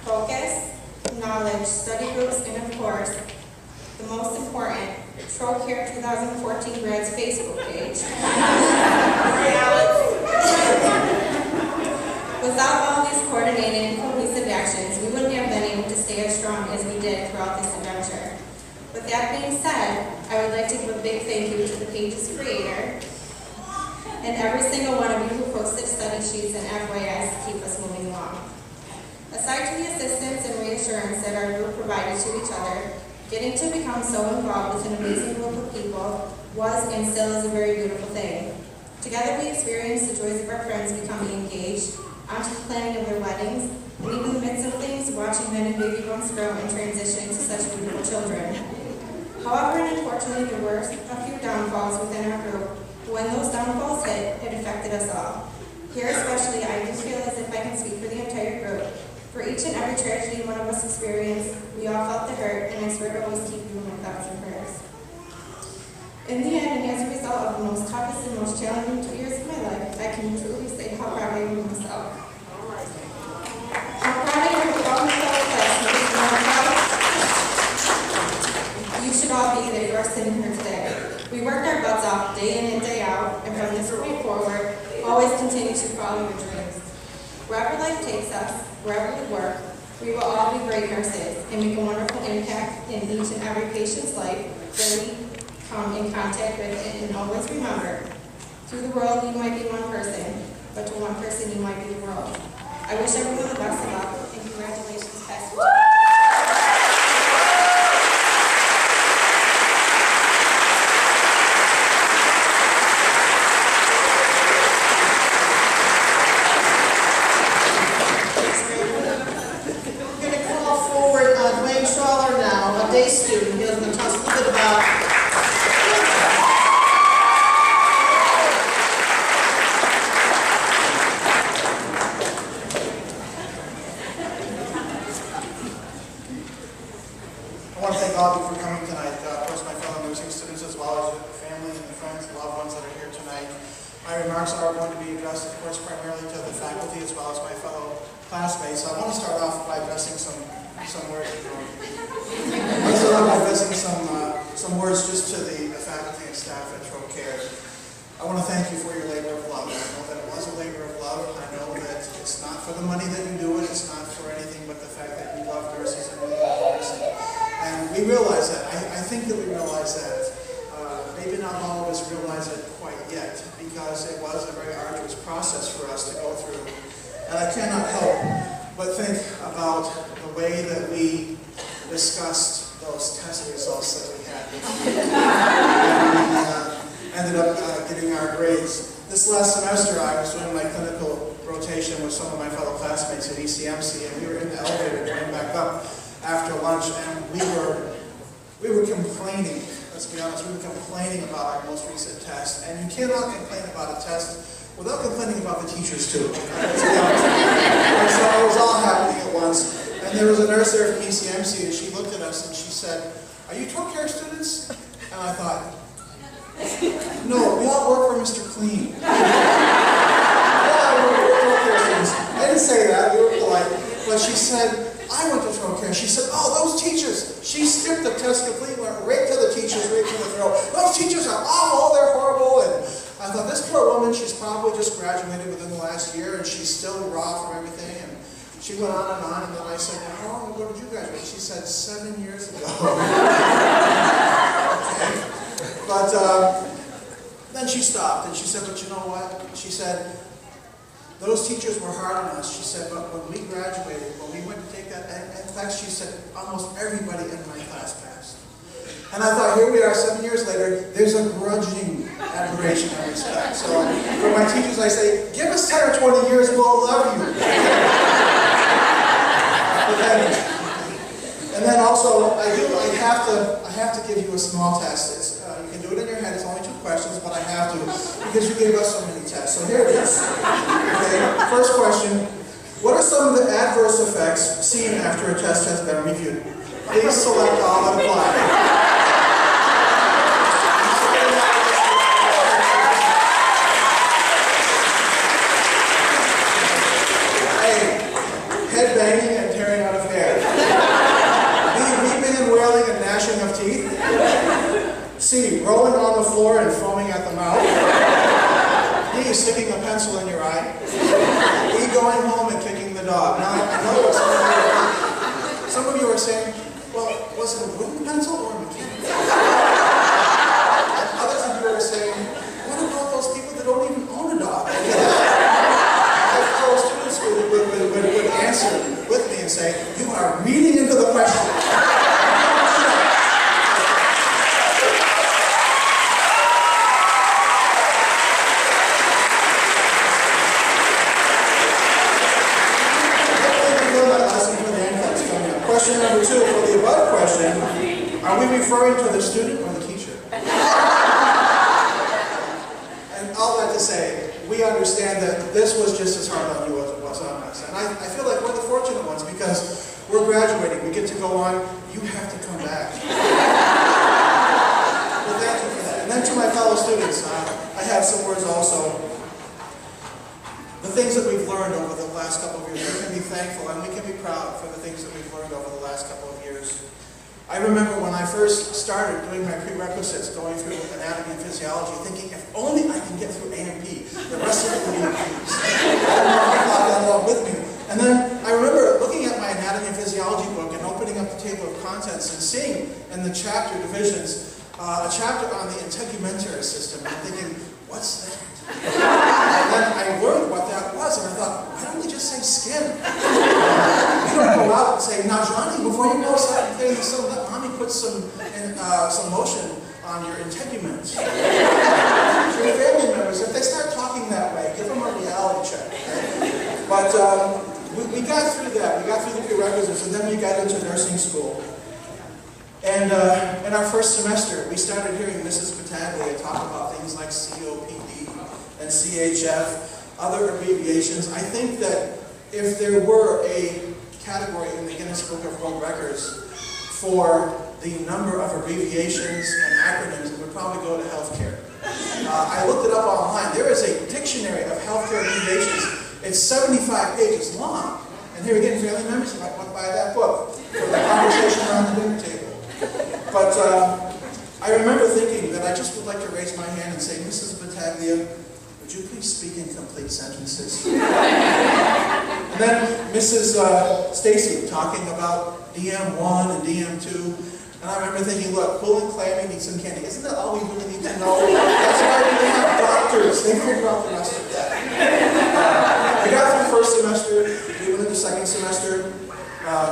focus, knowledge, study groups, and of course, the most important, Trocaire 2014 Grads Facebook page. Without all these coordinated and cohesive actions, we wouldn't have been able to stay as strong as we did throughout this adventure. With that being said, I would like to give a big thank you to the page's creator and every single one of you who posted study sheets and FYIs to keep us moving along. Aside from the assistance and reassurance that our group provided to each other, getting to become so involved with an amazing group of people was and still is a very beautiful thing. Together we experienced the joys of our friends becoming engaged, onto the planning of their weddings, and even in the midst of things, watching men and baby bumps grow and transition to such beautiful children. However, and unfortunately, there were a few downfalls within our group. When those downfalls hit, it affected us all. Here especially, I do feel as if I can speak for the entire group. For each and every tragedy one of us experienced, we all felt the hurt, and I swear to always keep you in my thoughts and prayers. In the end, and as a result of the most toughest and most challenging 2 years of my life, I can truly say how proud I am of myself. How proud I am of all my fellow classmates, and how proud you should all be that you are sitting here today. We worked our butts off day in and day out, and from this point forward, always continue to follow your dreams. Wherever life takes us, wherever we work, we will all be great nurses and make a wonderful impact in each and every patient's life that we come in contact with. And always remember, to the world you might be one person, but to one person you might be the world. I wish everyone the best of luck, and congratulations, Pastor. Day student. He was going to tell us a little bit about I want to thank all of you for coming tonight. Of course, my fellow nursing students, as well as the family and the friends and loved ones that are here tonight. My remarks are going to be addressed, of course, primarily to the faculty, as well as my fellow classmates, I want to start off by addressing some words. I want to start off by addressing some words just to the faculty and staff at Trocaire. I want to thank you for your labor of love. I know that it was a labor of love. I know that it's not for the money that you do it. It's not for anything but the fact that you love nurses and you love nursing. And we realize that. I think that we realize that. Maybe not all of us realize it quite yet, because it was a very arduous process for us to go through. And I cannot help but think about the way that we discussed those test results that we had. And we ended up getting our grades. This last semester, I was doing my clinical rotation with some of my fellow classmates at ECMC, and we were in the elevator going back up after lunch, and we were complaining. Let's be honest, we were complaining about our most recent test, and you cannot complain about a test without complaining about the teachers too. Let's be honest. And so it was all happening at once. And there was a nurse there from ECMC, and she looked at us and she said, "Are you Trocaire students?" And I thought, "No, we all work for Mr. Clean." Yeah, we're Trocaire students. I didn't say that, we were polite, but she said, "I went to Trocaire." She said, "Oh, those teachers." She skipped the test completely, went right to the teachers, right to the throat. "Those teachers are awful, they're horrible." And I thought, this poor woman, she's probably just graduated within the last year, and she's still raw from everything. And she went on, and then I said, "How long ago did you graduate?" She said, 7 years ago. Okay. But then she stopped, and she said, "But you know what?" She said, "Those teachers were hard on us." She said, "But when we graduated, when we went to take that class," she said, "almost everybody in my class passed." And I thought, here we are 7 years later, there's a grudging admiration and respect. So for my teachers, I say, give us 10 or 20 years, we'll love you. And then also, I have to give you a small test. You can do it in your head, it's only 2 questions, but I have to, because you gave us so many tests. So here it is. Okay, first question. What are some of the adverse effects seen after a test has been reviewed? Please select all and apply. A, head banging and tearing out of hair. B, weeping and wailing and gnashing of teeth. C, rolling on the floor and foaming at the mouth. D, sticking a pencil in your eye. E, going home and kicking the dog. Now, I know what some of you are saying, well, was it a wooden pencil or a mechanical? And others of you are saying, what about those people that don't even own a dog? Our fellow students would answer with me and say, you are reading into the question. Question number 2, for the above question, are we referring to the student or the teacher? And all that to say, we understand that this was just as hard on you as it was on us. And I feel like we're the fortunate ones because we're graduating, we get to go on, you have to come back. Well, thank you for that. And then to my fellow students, I have some words also. The things that we've learned over the last couple of years, we can be thankful and we can be proud for the things that we've learned over the last couple of years. I remember when I first started doing my prerequisites, going through anatomy and physiology, thinking, if only I can get through A and P, the rest of it will be a piece. I thought that along with me. And then I remember looking at my anatomy and physiology book and opening up the table of contents and seeing in the chapter divisions a chapter on the integumentary system, and thinking, what's that? And then I learned what that was, and I thought, why don't we just say skin? You don't go out and say, now Johnny, before you go outside and play some, let mommy put some lotion on your integuments. Your family members, if they start talking that way, give them a reality check. Okay? But we got through that. We got through the prerequisites, and then we got into nursing school. And in our first semester, we started hearing Mrs. Pataglia talk about things like COPD and CHF, other abbreviations. I think that if there were a category in the Guinness Book of World Records for the number of abbreviations and acronyms, it would probably go to healthcare. I looked it up online. There is a dictionary of healthcare abbreviations. It's 75 pages long. And here again, family members, you might want to buy that book for the conversation around the dinner table. But I remember thinking that I just would like to raise my hand and say, Mrs. Battaglia, would you please speak in complete sentences? And then Mrs. Stacy talking about DM1 and DM2. And I remember thinking, look, Bull and Clammy need some candy. Isn't that all we really need to know? That's why we have doctors. They figure out the rest of that. We got through first semester. We went into second semester.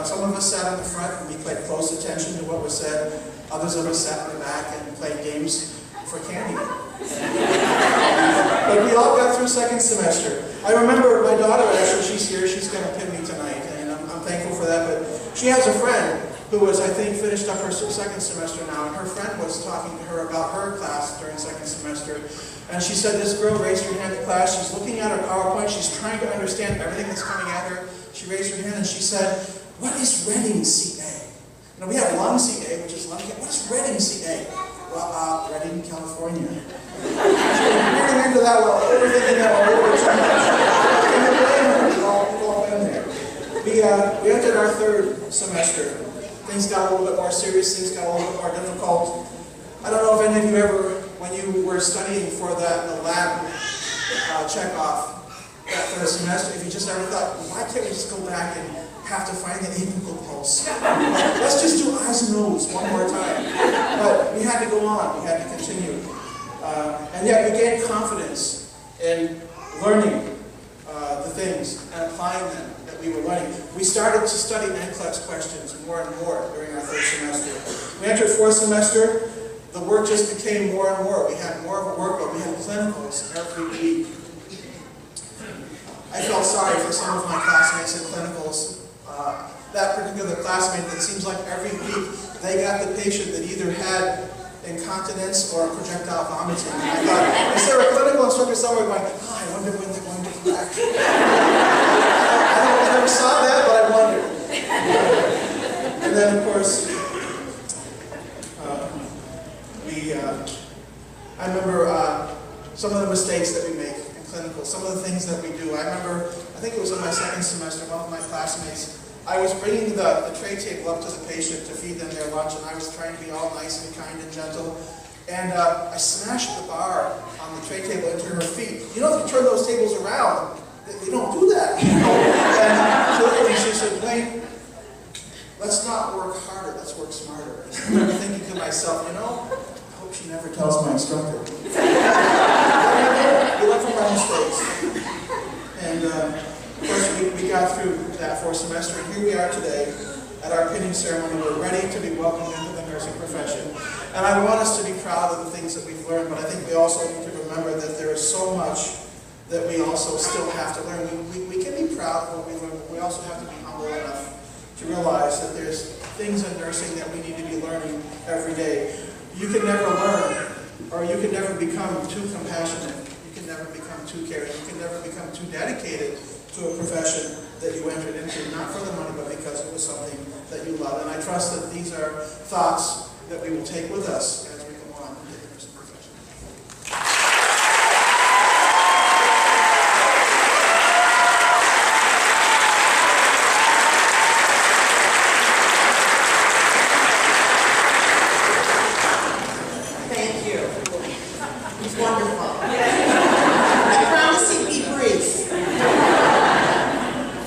Some of us sat in the front and we paid close attention to what was said. Others of us sat in the back and played games for candy. But we all got through second semester. I remember my daughter, actually, she's here. She's going to pin me tonight, and I'm thankful for that. But she has a friend who was, I think, finished up her second semester now, and her friend was talking to her about her class during second semester. And she said, this girl raised her hand in class. She's looking at her PowerPoint. She's trying to understand everything that's coming at her. She raised her hand and she said, what is Reading CA? You know, we have lung CA, which is lung cancer. What is Reading CA? Well, Reading, California. She was reading into that while overthinking that while we were trying to we've all been there. We entered our third semester. Things got a little bit more serious, things got a little bit more difficult. I don't know if any of you ever, when you were studying for the lab check-off that third semester, if you just ever thought, why can't we just go back and have to find the apical pulse? Let's just do eyes and nose one more time. But we had to go on, we had to continue. And yet we gained confidence in learning the things and applying them that we were learning. We started to study NCLEX questions more and more during our third semester. We entered fourth semester, the work just became more and more. We had more of a workload. We had clinicals every week. I felt sorry for some of my classmates in clinicals. That particular classmate, that seems like every week they got the patient that either had incontinence or projectile vomiting. And I thought, is there a clinical instructor somewhere going, I wonder when they're going to come back? I never saw that, but I wondered. And then, of course, I remember some of the mistakes that we make in clinical, some of the things that we do. I remember, I think it was in my second semester, one of my classmates, I was bringing the tray table up to the patient to feed them their lunch, and I was trying to be all nice and kind and gentle. And I smashed the bar on the tray table into her feet. You know, if you turn those tables around, they don't do that. You know? And she said, Wayne, let's not work harder, let's work smarter. And I remember thinking to myself, you know, I hope she never tells my instructor. We learn from our mistakes. And of course, we got through that fourth semester, and here we are today at our pinning ceremony. We're ready to be welcomed into the nursing profession. And I want us to be proud of the things that we've learned, but I think we also need to remember that there is so much that we also still have to learn. We can be proud of what we learned, but we also have to be humble enough to realize that there's things in nursing that we need to be learning every day. You can never learn, or you can never become too compassionate. You can never become too caring. You can never become too dedicated to a profession that you entered into, not for the money, but because it was something that you love. And I trust that these are thoughts that we will take with us as we go on in the nursing profession. Thank you. It's wonderful. I promise he'd be brief.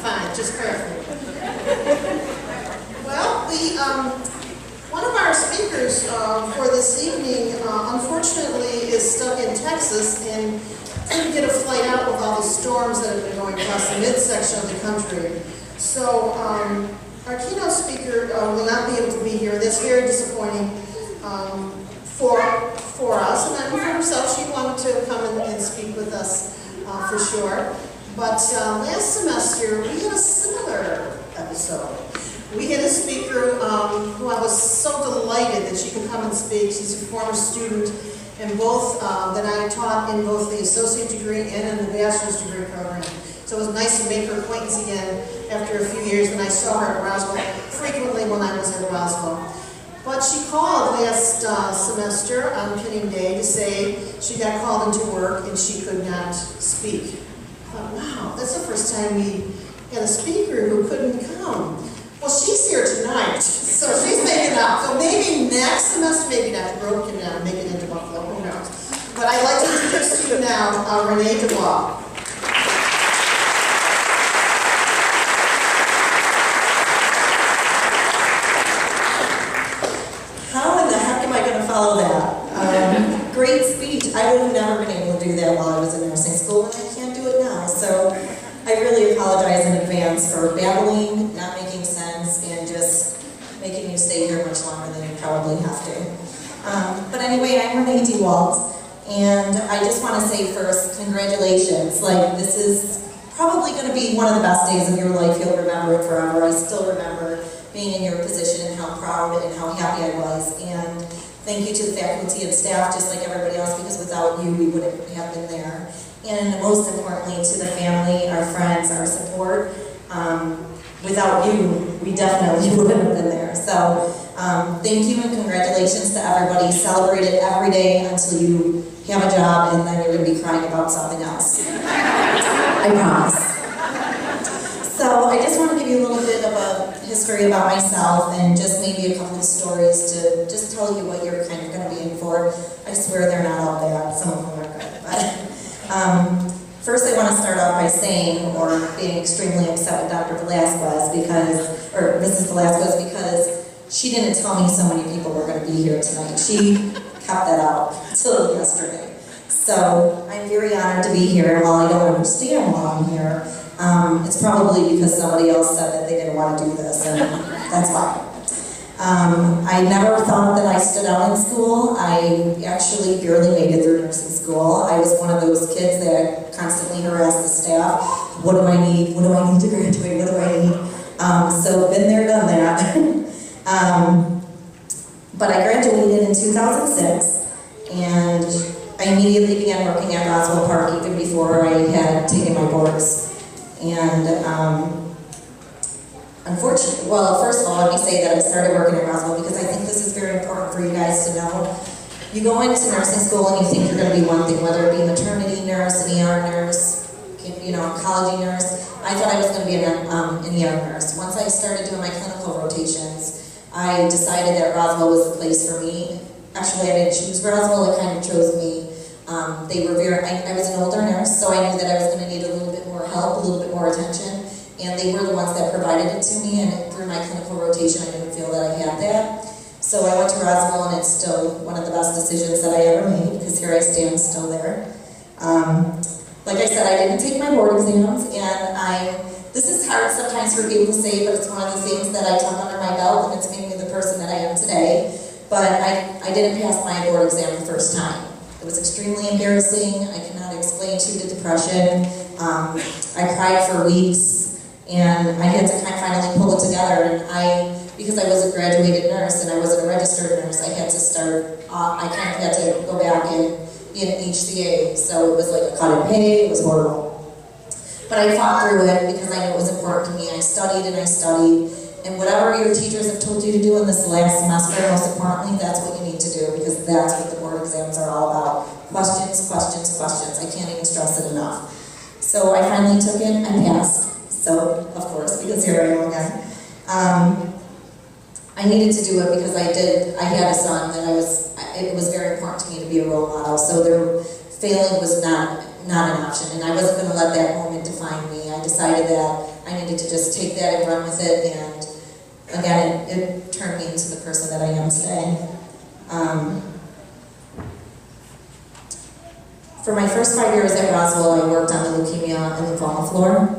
Fine, just perfect. Well, one of our speakers for this evening, unfortunately, is stuck in Texas and couldn't get a flight out with all the storms that have been going across the midsection of the country. So our keynote speaker will not be able to be here. That's very disappointing for us, and then for herself, she wanted to come and speak with us for sure. But last semester, we had a similar episode. We had a speaker who I was so delighted that she could come and speak. She's a former student in both, that I taught in both the associate degree and in the bachelor's degree program. So it was nice to make her acquaintance again after a few years when I saw her at Roswell, frequently when I was at Roswell. But she called last semester on pinning day to say she got called into work and she could not speak. I thought, wow, that's the first time we had a speaker who couldn't come. Well, she's here tonight, so she's making up. So maybe next semester, maybe not, the girl can make it into Buffalo, who knows. But I'd like to introduce to you now Renee DeBlanc. How in the heck am I going to follow that? Great speech. I would have never been able to do that while I was in nursing school, and I can't do it now. So I really apologize in advance for babbling, not making sense, and just making you stay here much longer than you probably have to. But anyway, I'm Renee DeWalt, and I just want to say first, congratulations. Like, this is probably going to be one of the best days of your life. You'll remember it forever. I still remember being in your position and how proud and how happy I was. And thank you to the faculty and staff, just like everybody else, because without you, we wouldn't have been there. And most importantly, to the family, our friends, our support. Without you, we definitely wouldn't have been there. So thank you and congratulations to everybody. Celebrate it every day until you have a job, and then you're going to be crying about something else. I promise. So I just want to give you a little bit of a history about myself and just maybe a couple of stories to just tell you what you're kind of going to be in for. I swear they're not all bad. Some of them are good. But first I want to start off by saying, or being extremely upset with Dr. Velasquez because, or Mrs. Velasquez, because she didn't tell me so many people were going to be here tonight. She kept that out until yesterday. So I'm very honored to be here, and while I don't understand why I'm here, it's probably because somebody else said that they didn't want to do this, and that's why. I never thought that I stood out in school. I actually barely made it through nursing school. I was one of those kids that constantly harassed the staff. What do I need? What do I need to graduate? What do I need? So been there, done that. But I graduated in 2006, and I immediately began working at Roswell Park even before I had taken my boards. And unfortunately, well, first of all, let me say that I started working at Roswell because I think this is very important for you guys to know. You go into nursing school and you think you're going to be one thing, whether it be maternity nurse, an ER nurse, you know, oncology nurse. I thought I was going to be an ER nurse. Once I started doing my clinical rotations, I decided that Roswell was the place for me. Actually, I didn't choose Roswell, it kind of chose me. They were I was an older nurse, so I knew that I was going to need a little bit more help, a little bit more attention, and they were the ones that provided it to me, and through my clinical rotation, I didn't feel that I had that. So I went to Roswell, and it's still one of the best decisions that I ever made, because here I stand still there. Like I said, I didn't take my board exams, and this is hard sometimes for people to say, but it's one of the things that I took under my belt, and it's made me the person that I am today. But I didn't pass my board exam the first time. It was extremely embarrassing. I cannot explain to you the depression. I cried for weeks, and I had to kind of finally pull it together. And because I was a graduated nurse and I wasn't a registered nurse, I had to start, I kind of had to go back and be an HCA. So it was like a cut in pay, it was horrible. But I fought through it because I knew it was important to me. I studied and I studied. And whatever your teachers have told you to do in this last semester, most importantly, that's what you need to do, because that's what the board exams are all about. Questions, questions, questions. I can't even stress it enough. So I finally took it, I passed. So, of course, because here I am again. I needed to do it because I had a son that it was very important to me to be a role model. So failing was not an option, and I wasn't going to let that moment define me. I decided that I needed to just take that and run with it, and again, it turned me into the person that I am today. For my first 5 years at Roswell, I worked on the leukemia and lymphoma floor,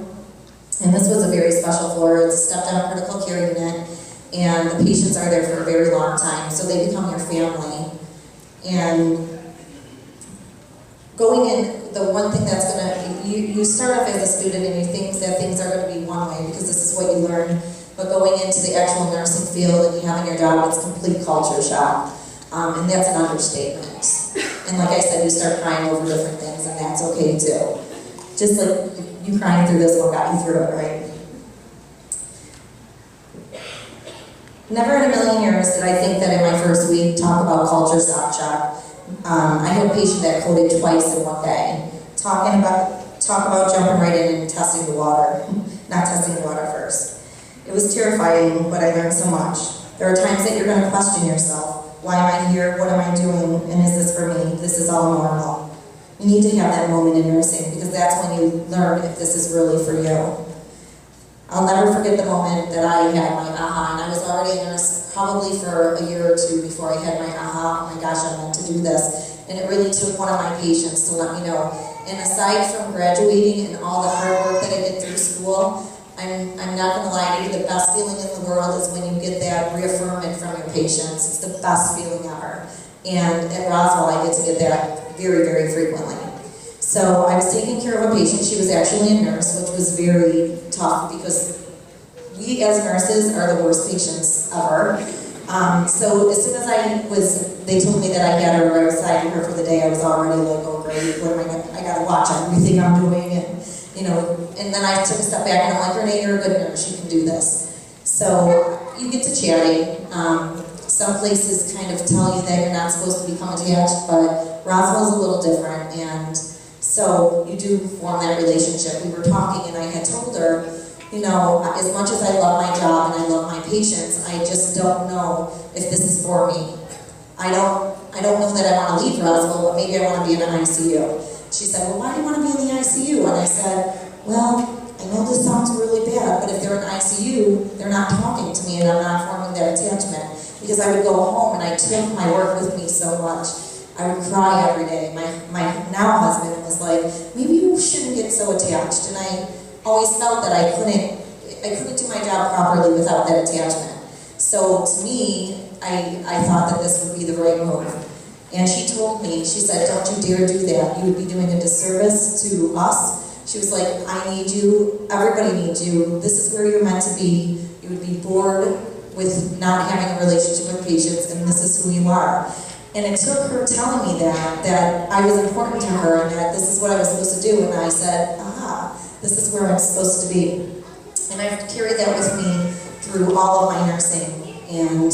and this was a very special floor. It's a step-down critical care unit, and the patients are there for a very long time, so they become your family. And going in, the one thing that's you start off as a student and you think that things are going to be one way because this is what you learn, but going into the actual nursing field and you having your job, it's complete culture shock. And that's an understatement. And like I said, you start crying over different things, and that's okay too. Just like you crying through this one got you through it, right? Never in a million years did I think that in my first week talk about culture shock. I had a patient that coded twice in one day. Talk about jumping right in and testing the water. not testing the water first. It was terrifying, but I learned so much. There are times that you're going to question yourself. Why am I here? What am I doing? And is this for me? This is all normal. You need to have that moment in nursing because that's when you learn if this is really for you. I'll never forget the moment that I had my aha, and I was already a nurse probably for a year or two before I had my aha. Oh my gosh, I meant to do this. And it really took one of my patients to let me know. And aside from graduating and all the hard work that I did through school, I'm not going to lie to you, the best feeling in the world is when you get that reaffirmation from your patients. It's the best feeling ever. And at Roswell, I get to get that very, very frequently. So I was taking care of a patient. She was actually a nurse, which was very tough because we as nurses are the worst patients ever. So as soon as they told me that I had her right beside her for the day, I was already like, oh great, what am I gonna, I gotta watch everything I'm doing, and you know, and then I took a step back and I'm like, Renee, you're a good nurse, you can do this. So you get to chatting. Some places kind of tell you that you're not supposed to become attached, but Roswell's a little different, and so you do form that relationship. We were talking and I had told her, you know, as much as I love my job and I love my patients, I just don't know if this is for me. I don't know that I want to leave Roswell, but maybe I want to be in an ICU. She said, well, why do you want to be in the ICU? And I said, well, I know this sounds really bad, but if they're in ICU, they're not talking to me and I'm not forming that attachment. Because I would go home and I took my work with me so much. I would cry every day. My now husband was like, maybe you shouldn't get so attached. And I always felt that I couldn't do my job properly without that attachment. So to me, I thought that this would be the right move. And she told me, she said, don't you dare do that. You would be doing a disservice to us. She was like, I need you, everybody needs you. This is where you're meant to be. You would be bored with not having a relationship with patients, and this is who you are. And it took her telling me that I was important to her and that this is what I was supposed to do. And I said, this is where I'm supposed to be. And I've carried that with me through all of my nursing. And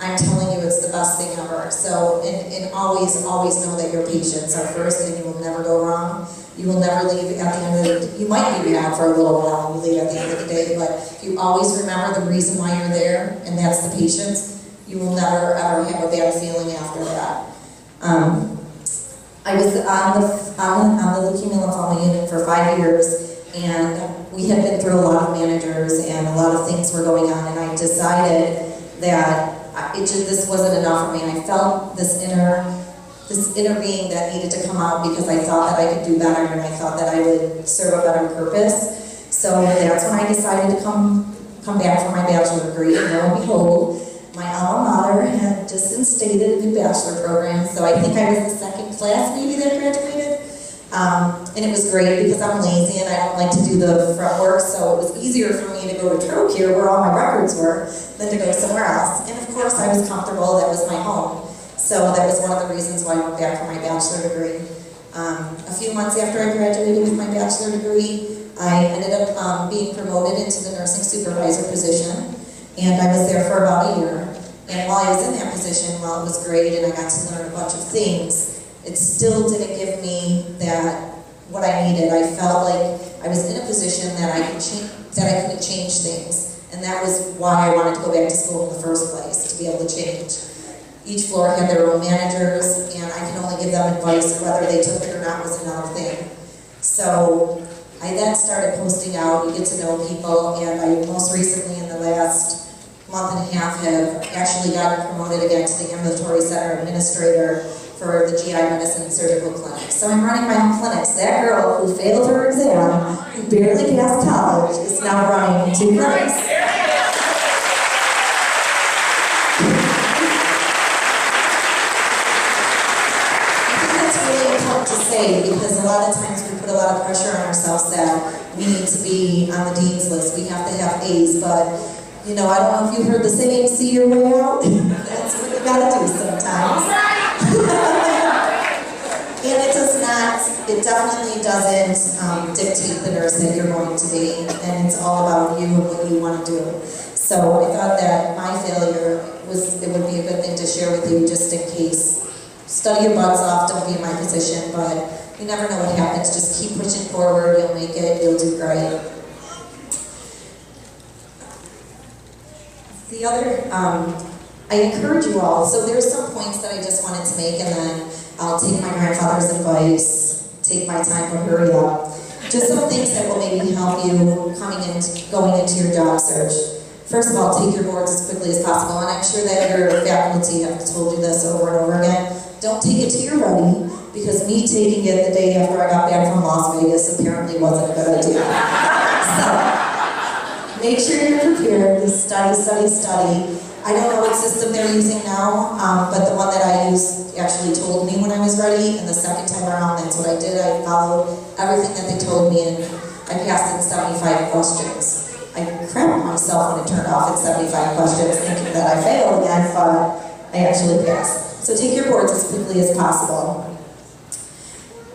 I'm telling you, it's the best thing ever. So, and always know that your patients are first and you will never go wrong. You will never leave at the end of the day. You might be mad for a little while and you leave at the end of the day, but if you always remember the reason why you're there, and that's the patients, you will never ever have a bad feeling after that. I was on the leukemia lymphoma unit for 5 years, and we had been through a lot of managers and a lot of things were going on, and I decided that this wasn't enough for me. I felt this inner being that needed to come out because I thought that I could do better and I thought that I would serve a better purpose. So that's when I decided to come back for my bachelor degree, and lo and behold, my alma mater had just instated a new bachelor program, so I think I was the second class maybe that graduated. And it was great because I'm lazy and I don't like to do the front work, so it was easier for me to go to Trocaire where all my records were than to go somewhere else. And of course I was comfortable, that was my home. So that was one of the reasons why I went back for my bachelor degree. A few months after I graduated with my bachelor degree, I ended up being promoted into the nursing supervisor position. And I was there for about a year. And while I was in that position, while it was great and I got to learn a bunch of things, it still didn't give me what I needed. I felt like I was in a position that I couldn't change things. And that was why I wanted to go back to school in the first place, to be able to change. Each floor had their own managers, and I can only give them advice. Whether they took it or not was another thing. So I then started posting out. You get to know people, and I most recently in the last month and a half have actually gotten promoted again to the ambulatory center administrator for the GI medicine and surgical clinic. So I'm running my own clinics. That girl who failed her exam, who barely passed college, is now running 2 clinics. To say, because a lot of times we put a lot of pressure on ourselves that we need to be on the dean's list, we have to have A's, but you know, I don't know if you heard the saying, see your way out. That's what you gotta do sometimes. And it definitely doesn't dictate the nurse that you're going to be, and it's all about you and what you want to do. So I thought that my failure it would be a good thing to share with you just in case. Study your butts off, don't be in my position, but you never know what happens. Just keep pushing forward, you'll make it, you'll do great. The other, I encourage you all, so there's some points that I just wanted to make, and then I'll take my grandfather's advice, take my time to hurry up. Just some things that will maybe help you going into your job search. First of all, take your boards as quickly as possible, and I'm sure that your faculty have told you this over and over again. Don't take it till you're ready, because me taking it the day after I got back from Las Vegas apparently wasn't a good idea. So, make sure you're prepared to study. I don't know what system they're using now, but the one that I used actually told me when I was ready, and the second time around, that's what I did. I followed everything that they told me, and I passed in 75 questions. I cramped myself when it turned off at 75 questions, thinking that I failed again, but I actually passed. So take your boards as quickly as possible.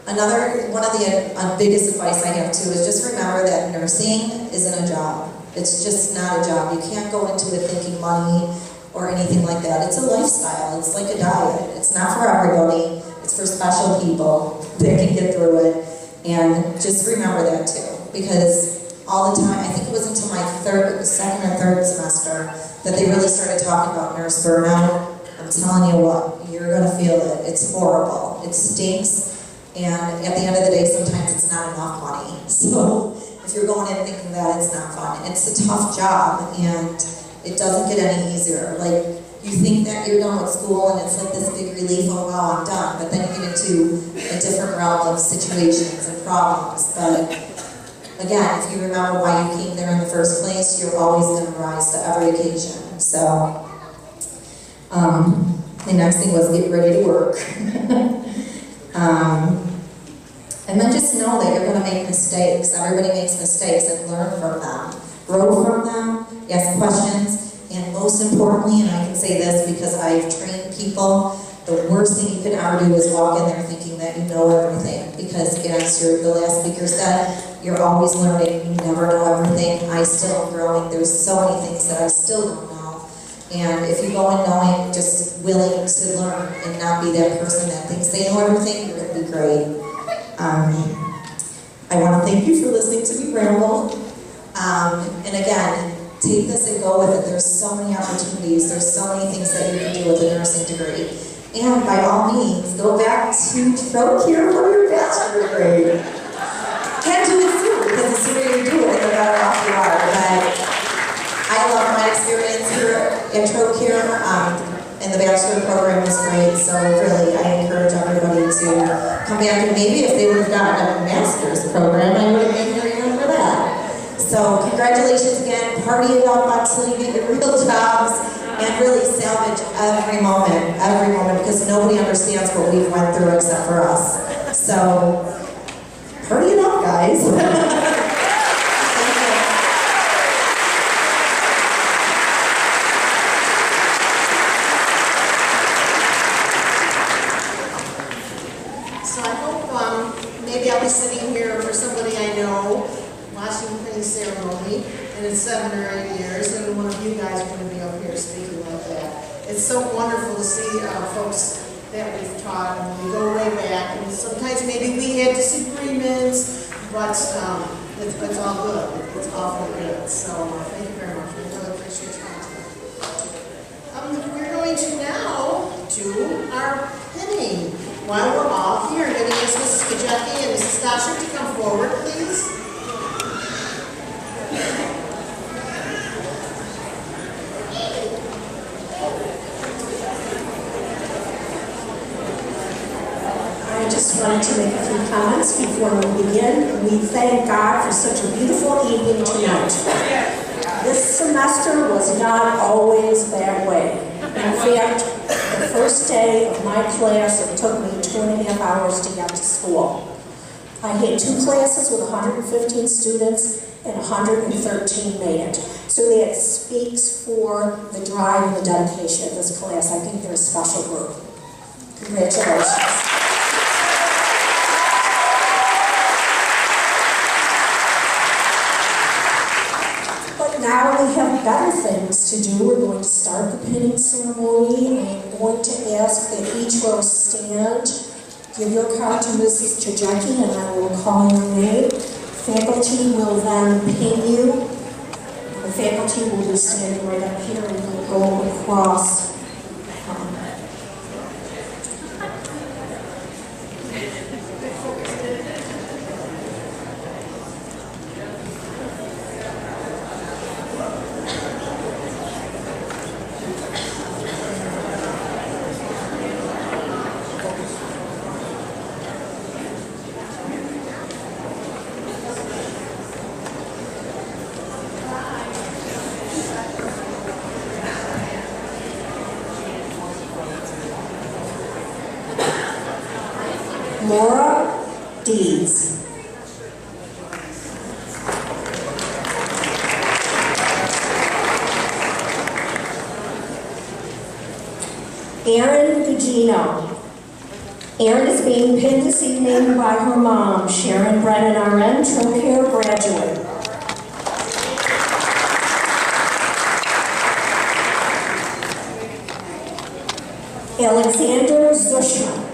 One of the biggest advice I have too is just remember that nursing isn't a job. It's just not a job. You can't go into it thinking money or anything like that. It's a lifestyle. It's like a diet. It's not for everybody. It's for special people that can get through it. And just remember that too, because all the time, I think it was until my second or third semester that they really started talking about nurse burnout. I'm telling you what, you're gonna feel it. It's horrible. It stinks. And at the end of the day, sometimes it's not enough money. So if you're going in thinking that, it's not fun. It's a tough job, and it doesn't get any easier. Like, you think that you're done with school, and it's like this big relief, oh wow, I'm done. But then you get into a different realm of situations and problems. But again, if you remember why you came there in the first place, you're always going to rise to every occasion. So, the next thing was get ready to work. And then just know that you're going to make mistakes. Everybody makes mistakes, and learn from them. Grow from them, ask questions, and most importantly, and I can say this because I've trained people, the worst thing you can ever do is walk in there thinking that you know everything. Because as the last speaker said, you're always learning, you never know everything. I still am growing, there's so many things that I still don't know. And if you go in knowing, just willing to learn and not be that person that thinks they know everything, you're going to be great. I want to thank you for listening to me ramble. And again, take this and go with it. There's so many opportunities. There's so many things that you can do with a nursing degree. And by all means, go back to Trocaire for your bachelor degree. And do it soon, because the sooner you do it, the better off you are. But I love my experience here at Trocaire, and the bachelor program was great. So really, I encourage everybody to come back. And maybe if they would have gotten a master's program, I would have been here even for that. So congratulations again. Party it up until you get your real jobs, and really salvage every moment, because nobody understands what we've went through except for us. So party it up, guys. Maybe I'll be sitting here for somebody I know, watching the pinning ceremony, and in 7 or 8 years, and one of you guys are going to be up here speaking like that. It's so wonderful to see folks that we've taught, and we go way back, and sometimes maybe we had disagreements, but it's all good. It's awfully good. So thank you very much. We really appreciate your time. We're going to now do our pinning. While we're all here, I'm going to ask Mrs. Kajecki and Mrs. Stoshik to come forward, please. I just wanted to make a few comments before we begin. We thank God for such a beautiful evening tonight. This semester was not always that way. In fact, the first day of my class, it took me 2.5 hours to get to school. I had 2 classes with 115 students and 113 made it. So that speaks for the drive and the dedication of this class. I think they're a special group. Congratulations. Now we have better things to do. We're going to start the pinning ceremony. I'm going to ask that each row stand. Give your card to Mrs. Kajecki, and I will call your name. Faculty will then pin you. The The faculty will be standing right up here and we'll go across. Laura Deeds. Erin Gugino. Erin is being pinned this evening by her mom, Sharon Brennan, RN, Trocaire graduate. Alexander Zushma.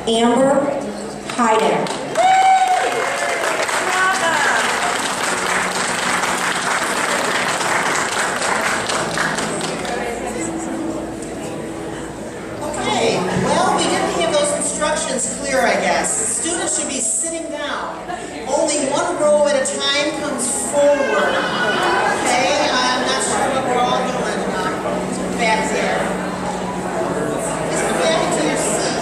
Amber Hyden. Okay, well, we didn't have those instructions clear, I guess. Students should be sitting down. Only one row at a time comes forward. Okay, I'm not sure what we're all doing back there. Just go back into your seats.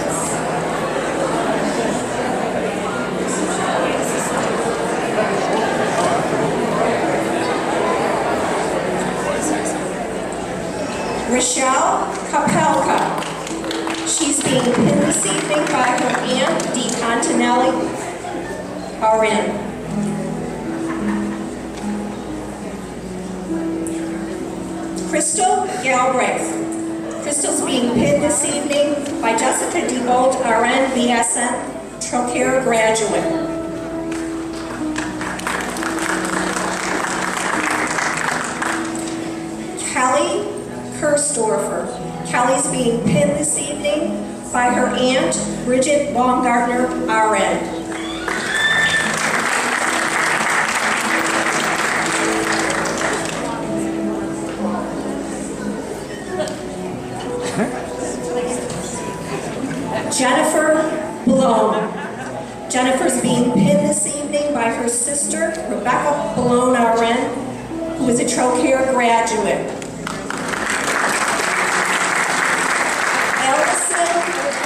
Rochelle Kapelka. She's being pinned this evening by her aunt, Dee Continelli, RN. Crystal Galbraith. Crystal's being pinned this evening by Jessica DeBolt, RN, BSN, Trocaire graduate. Kelly Kerstorfer. Kelly's being pinned this evening by her aunt, Bridget Baumgartner, RN. Jennifer Blown. Jennifer's being pinned this evening by her sister, Rebecca Blown, RN, who is a Trocaire graduate.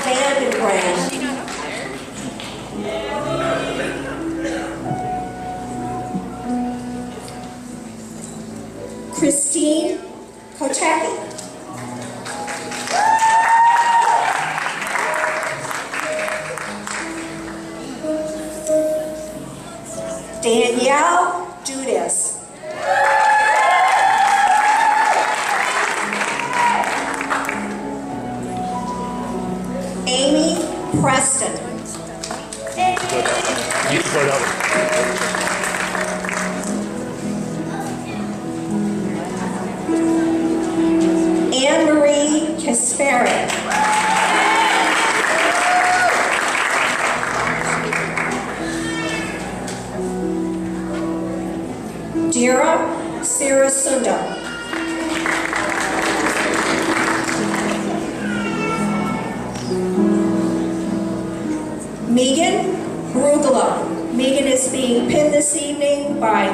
Vandenbrand. Christine Kotecki. Danielle Judas. Amy Preston. Anne-Marie Kasperi. Dira Sirasunda. Megan Rugala. Megan is being pinned this evening by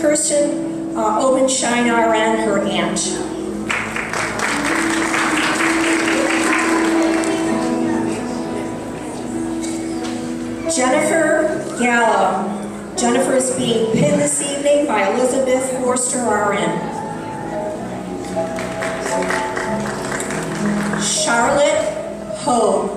Kirsten Obenschein, RN, her aunt. Jennifer Gallo. Jennifer is being pinned this evening by Elizabeth Forster, RN. Charlotte Ho.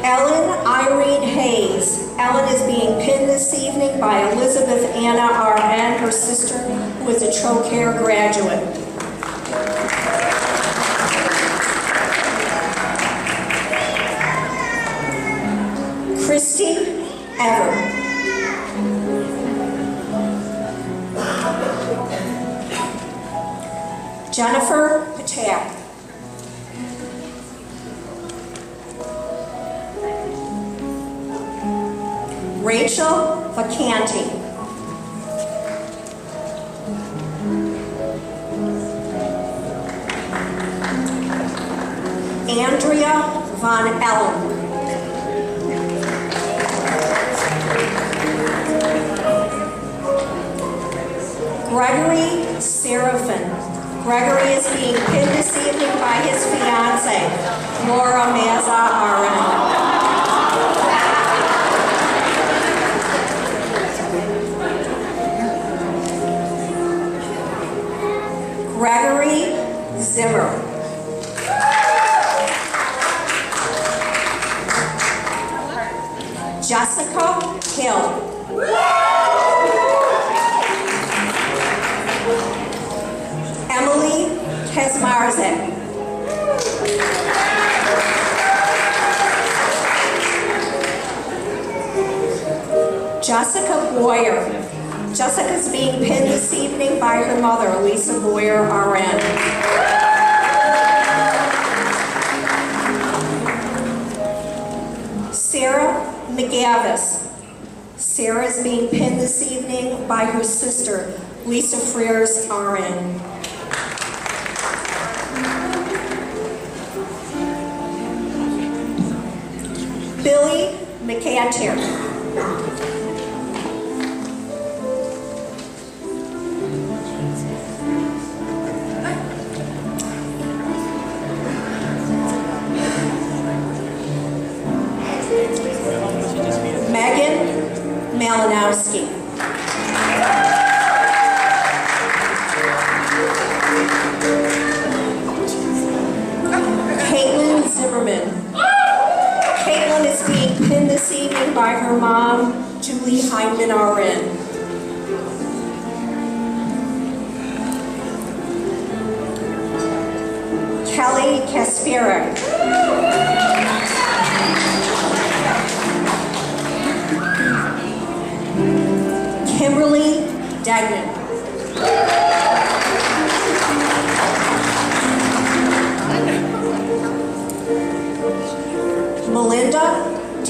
Ellen Irene Hayes. Ellen is being pinned this evening by Elizabeth Anna, RN, her sister, who is a Trocaire graduate. Rachel Vacanti. Andrea Von Ellen. Gregory Seraphin. Gregory is being pinned this evening by his fiancée, Laura Mazza RN. Gregory Zimmer. Jessica Hill. Emily Kesmarzek. Jessica Boyer. Jessica's being pinned this evening by her mother, Lisa Boyer, RN. Sarah McGavis. Sarah is being pinned this evening by her sister, Lisa Frears, RN. Billy McAteer. Megan Malinowski. Caitlin Zimmerman. Caitlin is being pinned this evening by her mom, Julie Hyman, RN. Kelly Kasparek. Kimberly Dagnan. Melinda D.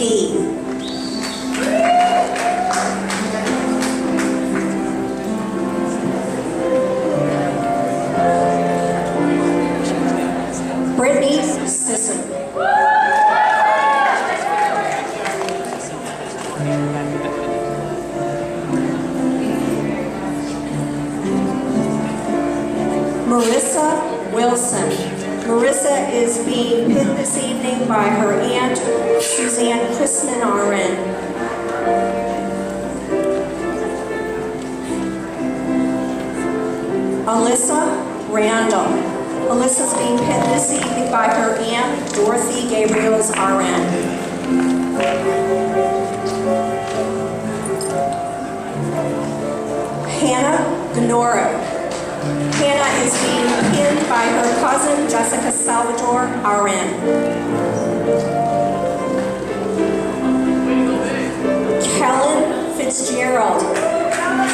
Brittany Sisson. Marissa Wilson. Marissa is being pinned this evening by her aunt, Suzanne Chrisman, RN. Alyssa Randall. Alyssa's being pinned this evening by her aunt, Dorothy Gabriels, RN. Hannah Gnora. Hannah is being pinned by her cousin, Jessica Salvador, RN. Kellen Fitzgerald.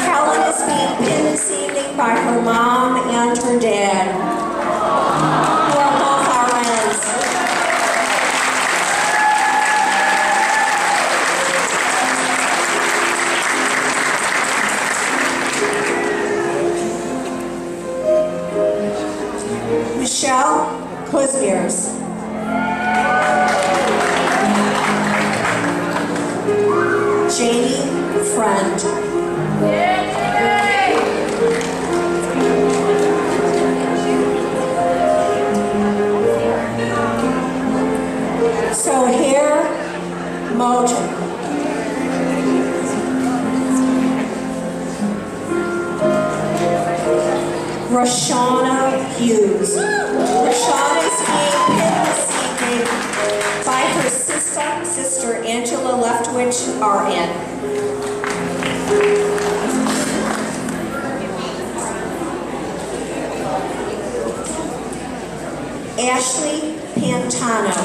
Kellen is being pinned this evening by her mom and her dad, who are both RNs. Michelle Kuzmiers. Jamie Friend. Sohair Moten. Rashana Hughes. Rashana is being pinned this evening by her sister Angela Leftwich, RN. Ashley Pantano.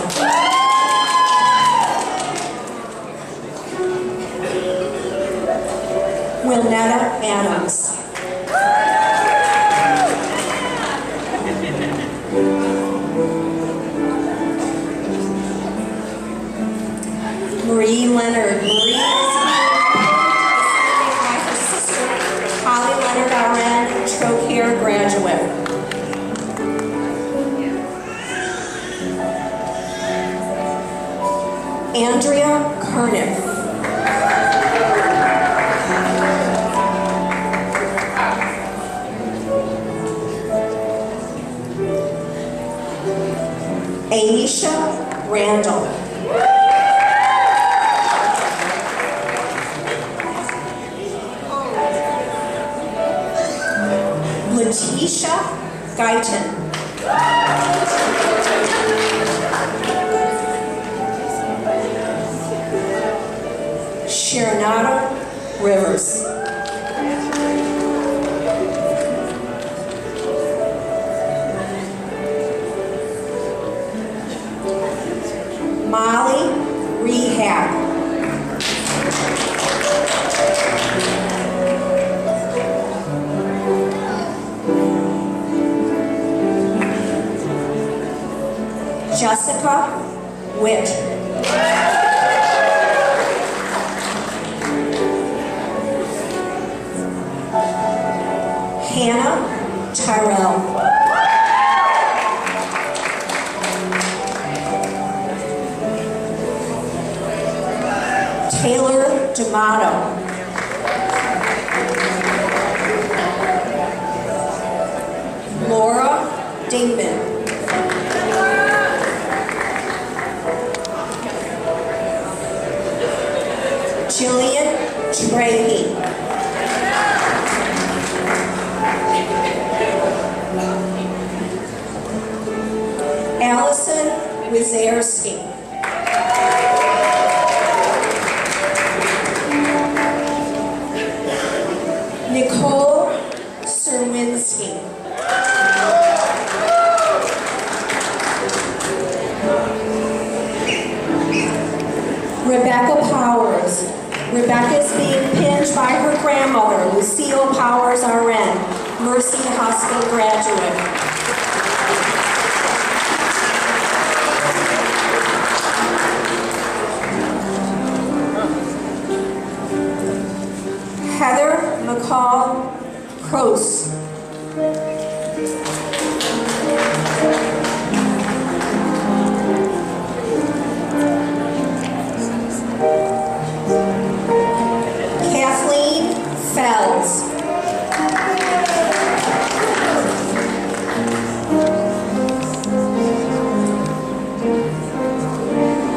Wilnetta Adams. Marie Leonard. Marie is Andrea Carniff. Aisha Randall. Letitia Guyton. Sharonata Rivers. Molly Rehab. Jessica Witt. Hannah Tyrell. Taylor D'Amato. Laura Dingman. Jillian Trahey. Allison Wizarski. Nicole Serwinski. Rebecca Powers. Rebecca is being pinned by her grandmother, Lucille Powers, RN, Mercy Hospital graduate. Heather McCall Croce. Kathleen Fells.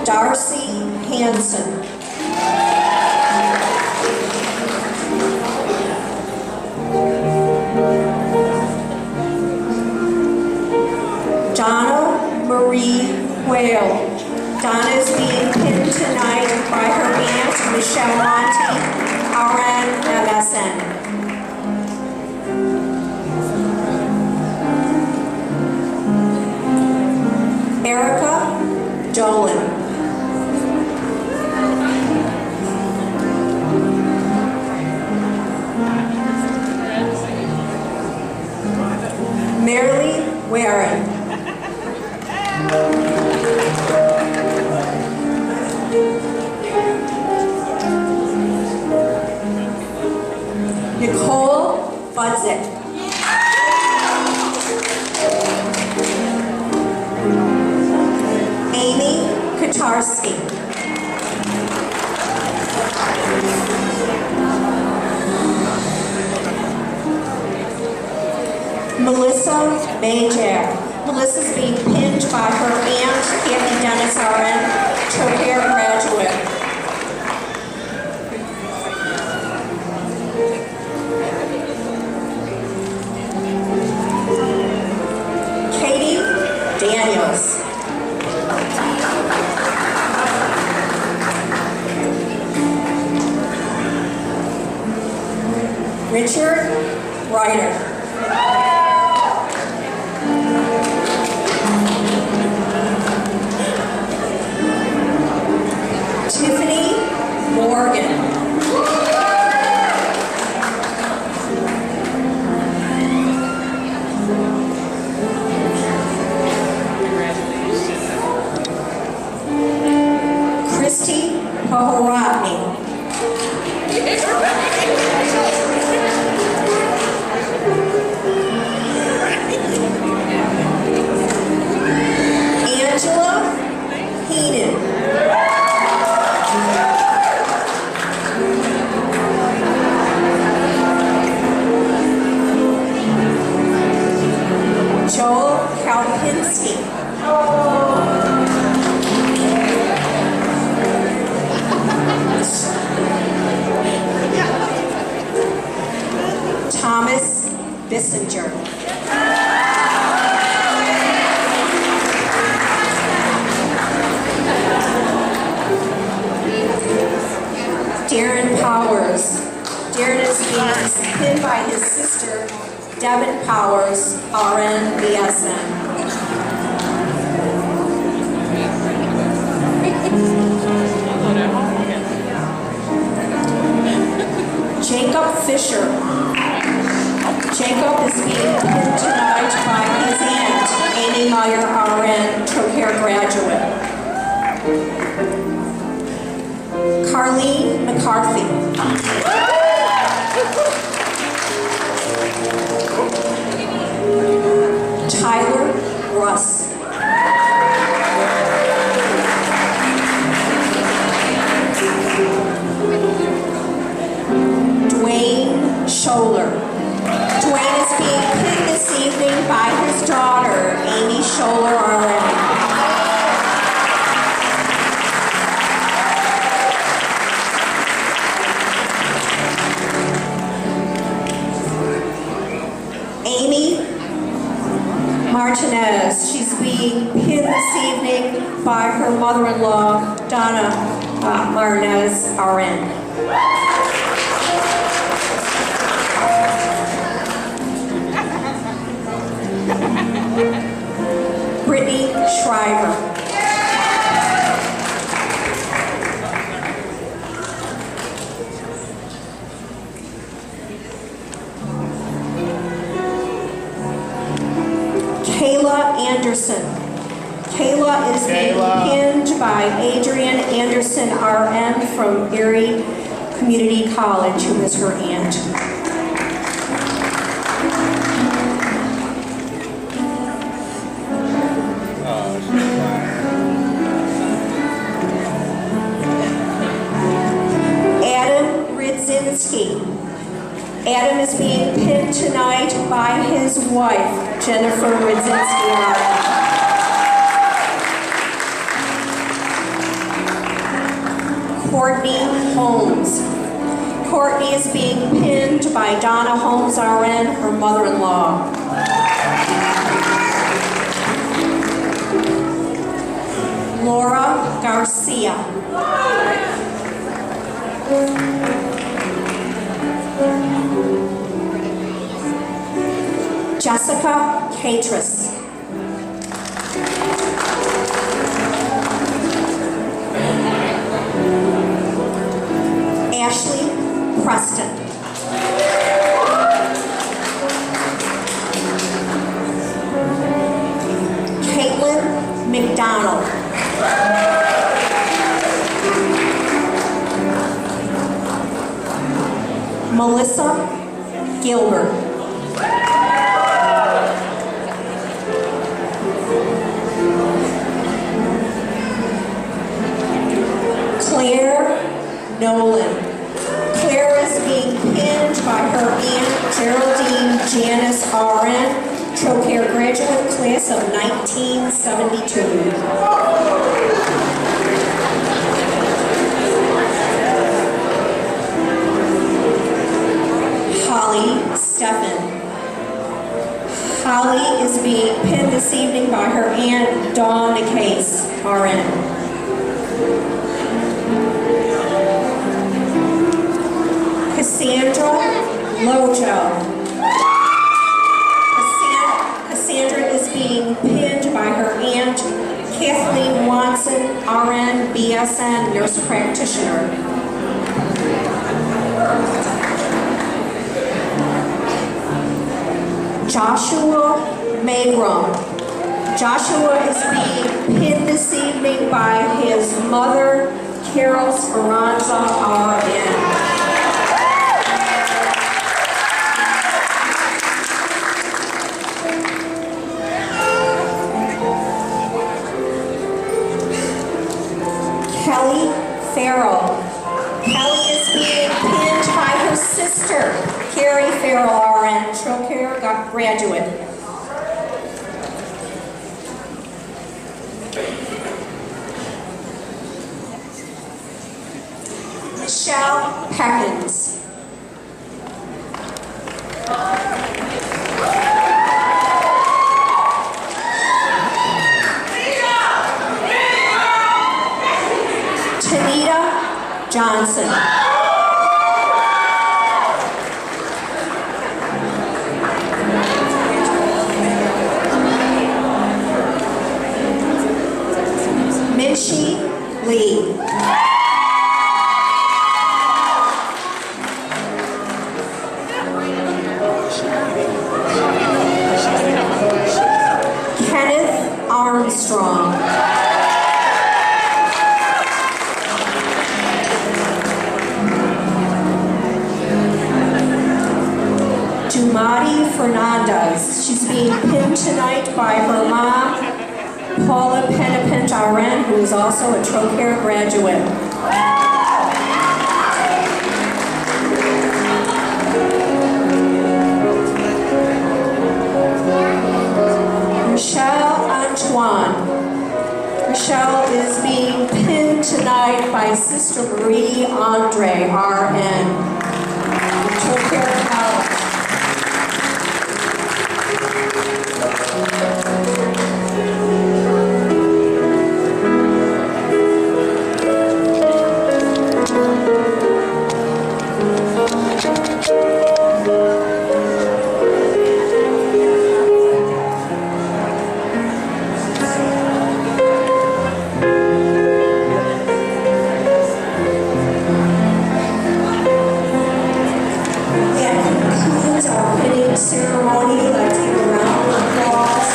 Darcy Hanson. Donna Marie Whale. Donna is being pinned tonight by her aunt, Michelle Monty, RN, MSN. Erica Dolan. Marilee Warren. Nicole Budzik. Amy Katarski. Melissa Majak. Melissa's being pinned by her aunt, Kathy Dennis, RN, Trocaire graduate. Katie Daniels. Richard Ryder. Tiffany Morgan. Christy Pohoratney. Angela Heenan. sister, Devin Powers, RN, BSN. Jacob Fisher. Jacob is being pinned tonight by his aunt, Amy Meyer, RN, Trocaire graduate. Carleen McCarthy. Tyler Russ. Dwayne Scholler. Dwayne is being pinned this evening by his daughter, Amy Scholler, RN. Amy Martinez. She's being pinned this evening by her mother-in-law, Donna Martinez, RN. Brittany Shriver. Kayla Anderson. Kayla is being pinned by Adrian Anderson, RN, from Erie Community College, who is her aunt. Adam is being pinned tonight by his wife, Jennifer Ridzinski. Courtney Holmes. Courtney is being pinned by Donna Holmes, RN, her mother-in-law. Laura Garcia. Jessica Catris. Ashley Preston. Caitlin McDonald. Melissa Gilbert. Claire Nolan. Claire is being pinned by her aunt Geraldine Janice RN, Trocaire graduate, class of 1972. Holly Steffen. Holly is being pinned this evening by her aunt Dawn DeCase, RN. Cassandra Lojo. Cassandra is being pinned by her aunt Kathleen Watson, RN, BSN, nurse practitioner. Joshua Magrum. Joshua is being pinned this evening by his mother, Carol Speranza, RN. Kelly Farrell. Kelly is being pinned by her sister, Carrie Farrell, RN, Trocaire graduate. Michelle Peckins. Tanita Johnson. Richie Lee. Kenneth Armstrong. Dumadi Fernandez. She's being pinned tonight by her mom, Paula Penapent RN, who is also a Trocaire graduate. Michelle Antoine. Michelle is being pinned tonight by Sister Marie Andre, RN, Trocaire College. Ceremony, let's give a round of applause.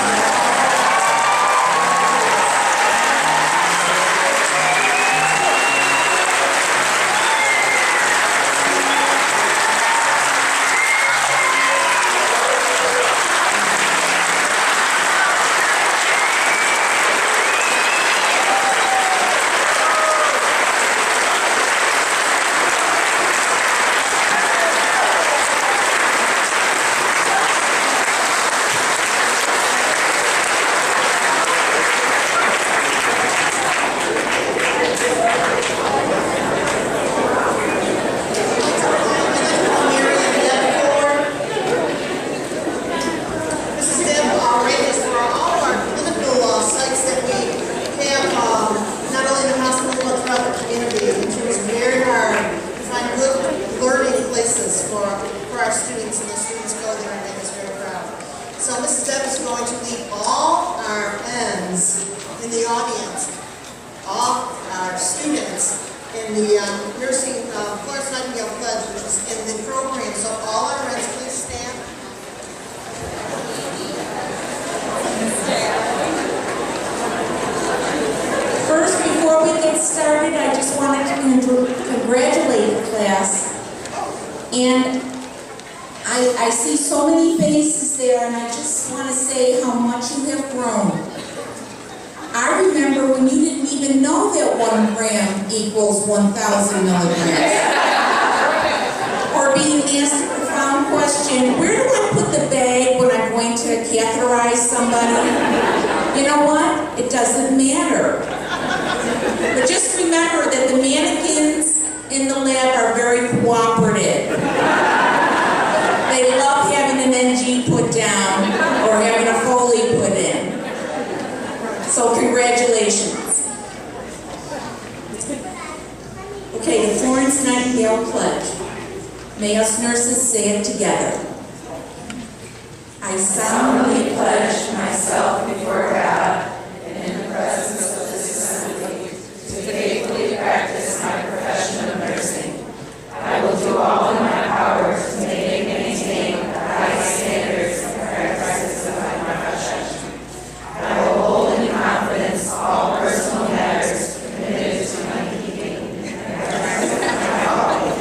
For our students, and the students go there and make us very proud. So Mrs. Deb is going to lead all our N's in the audience, all our students in the nursing Florence Nightingale Pledge, which is in the program. So all our N's, please stand. First, before we get started, I just wanted to congratulate the class. And I see so many faces there, and I just want to say how much you have grown. I remember when you didn't even know that 1 gram equals 1,000 milligrams. Or being asked a profound question, where do I put the bag when I'm going to catheterize somebody? You know what? It doesn't matter. But just remember that the mannequins in the lab are very cooperative. They love having an NG put down or having a Foley put in. So congratulations. Okay, the Florence Nightingale Pledge. May us nurses say it together. I solemnly pledge myself before God and in the presence of this assembly to faithfully practice my profession of nursing. I will do all in my power to make and maintain the high standards and practices of my profession. I will hold in confidence all personal matters committed to my keeping and practice of my calling.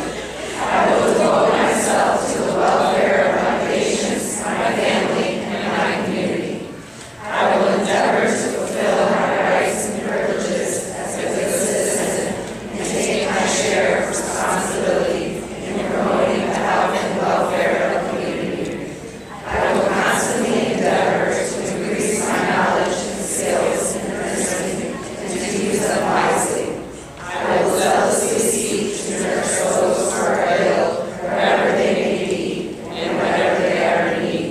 I will devote myself to the welfare of my patients, my family, and my community. I will endeavor to fulfill my rights and privileges as a good citizen and take my share of responsibility in promoting the health and welfare of the community. I will constantly endeavor to increase my knowledge and skills in nursing and to use them wisely. I will zealously seek to nurse those who are ill, wherever they may be, and whenever they are in need.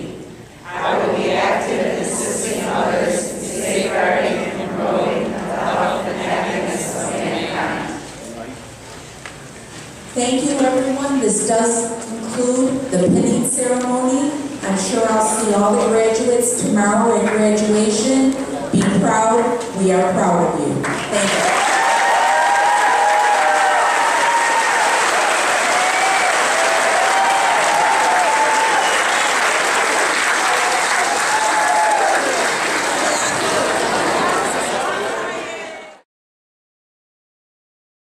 I will be active in assisting others in safeguarding and promoting the health and happiness of mankind. Thank you, everyone. This does conclude the pinning ceremony. I'm sure I'll see all the graduates tomorrow at graduation. Be proud. We are proud of you. Thank you.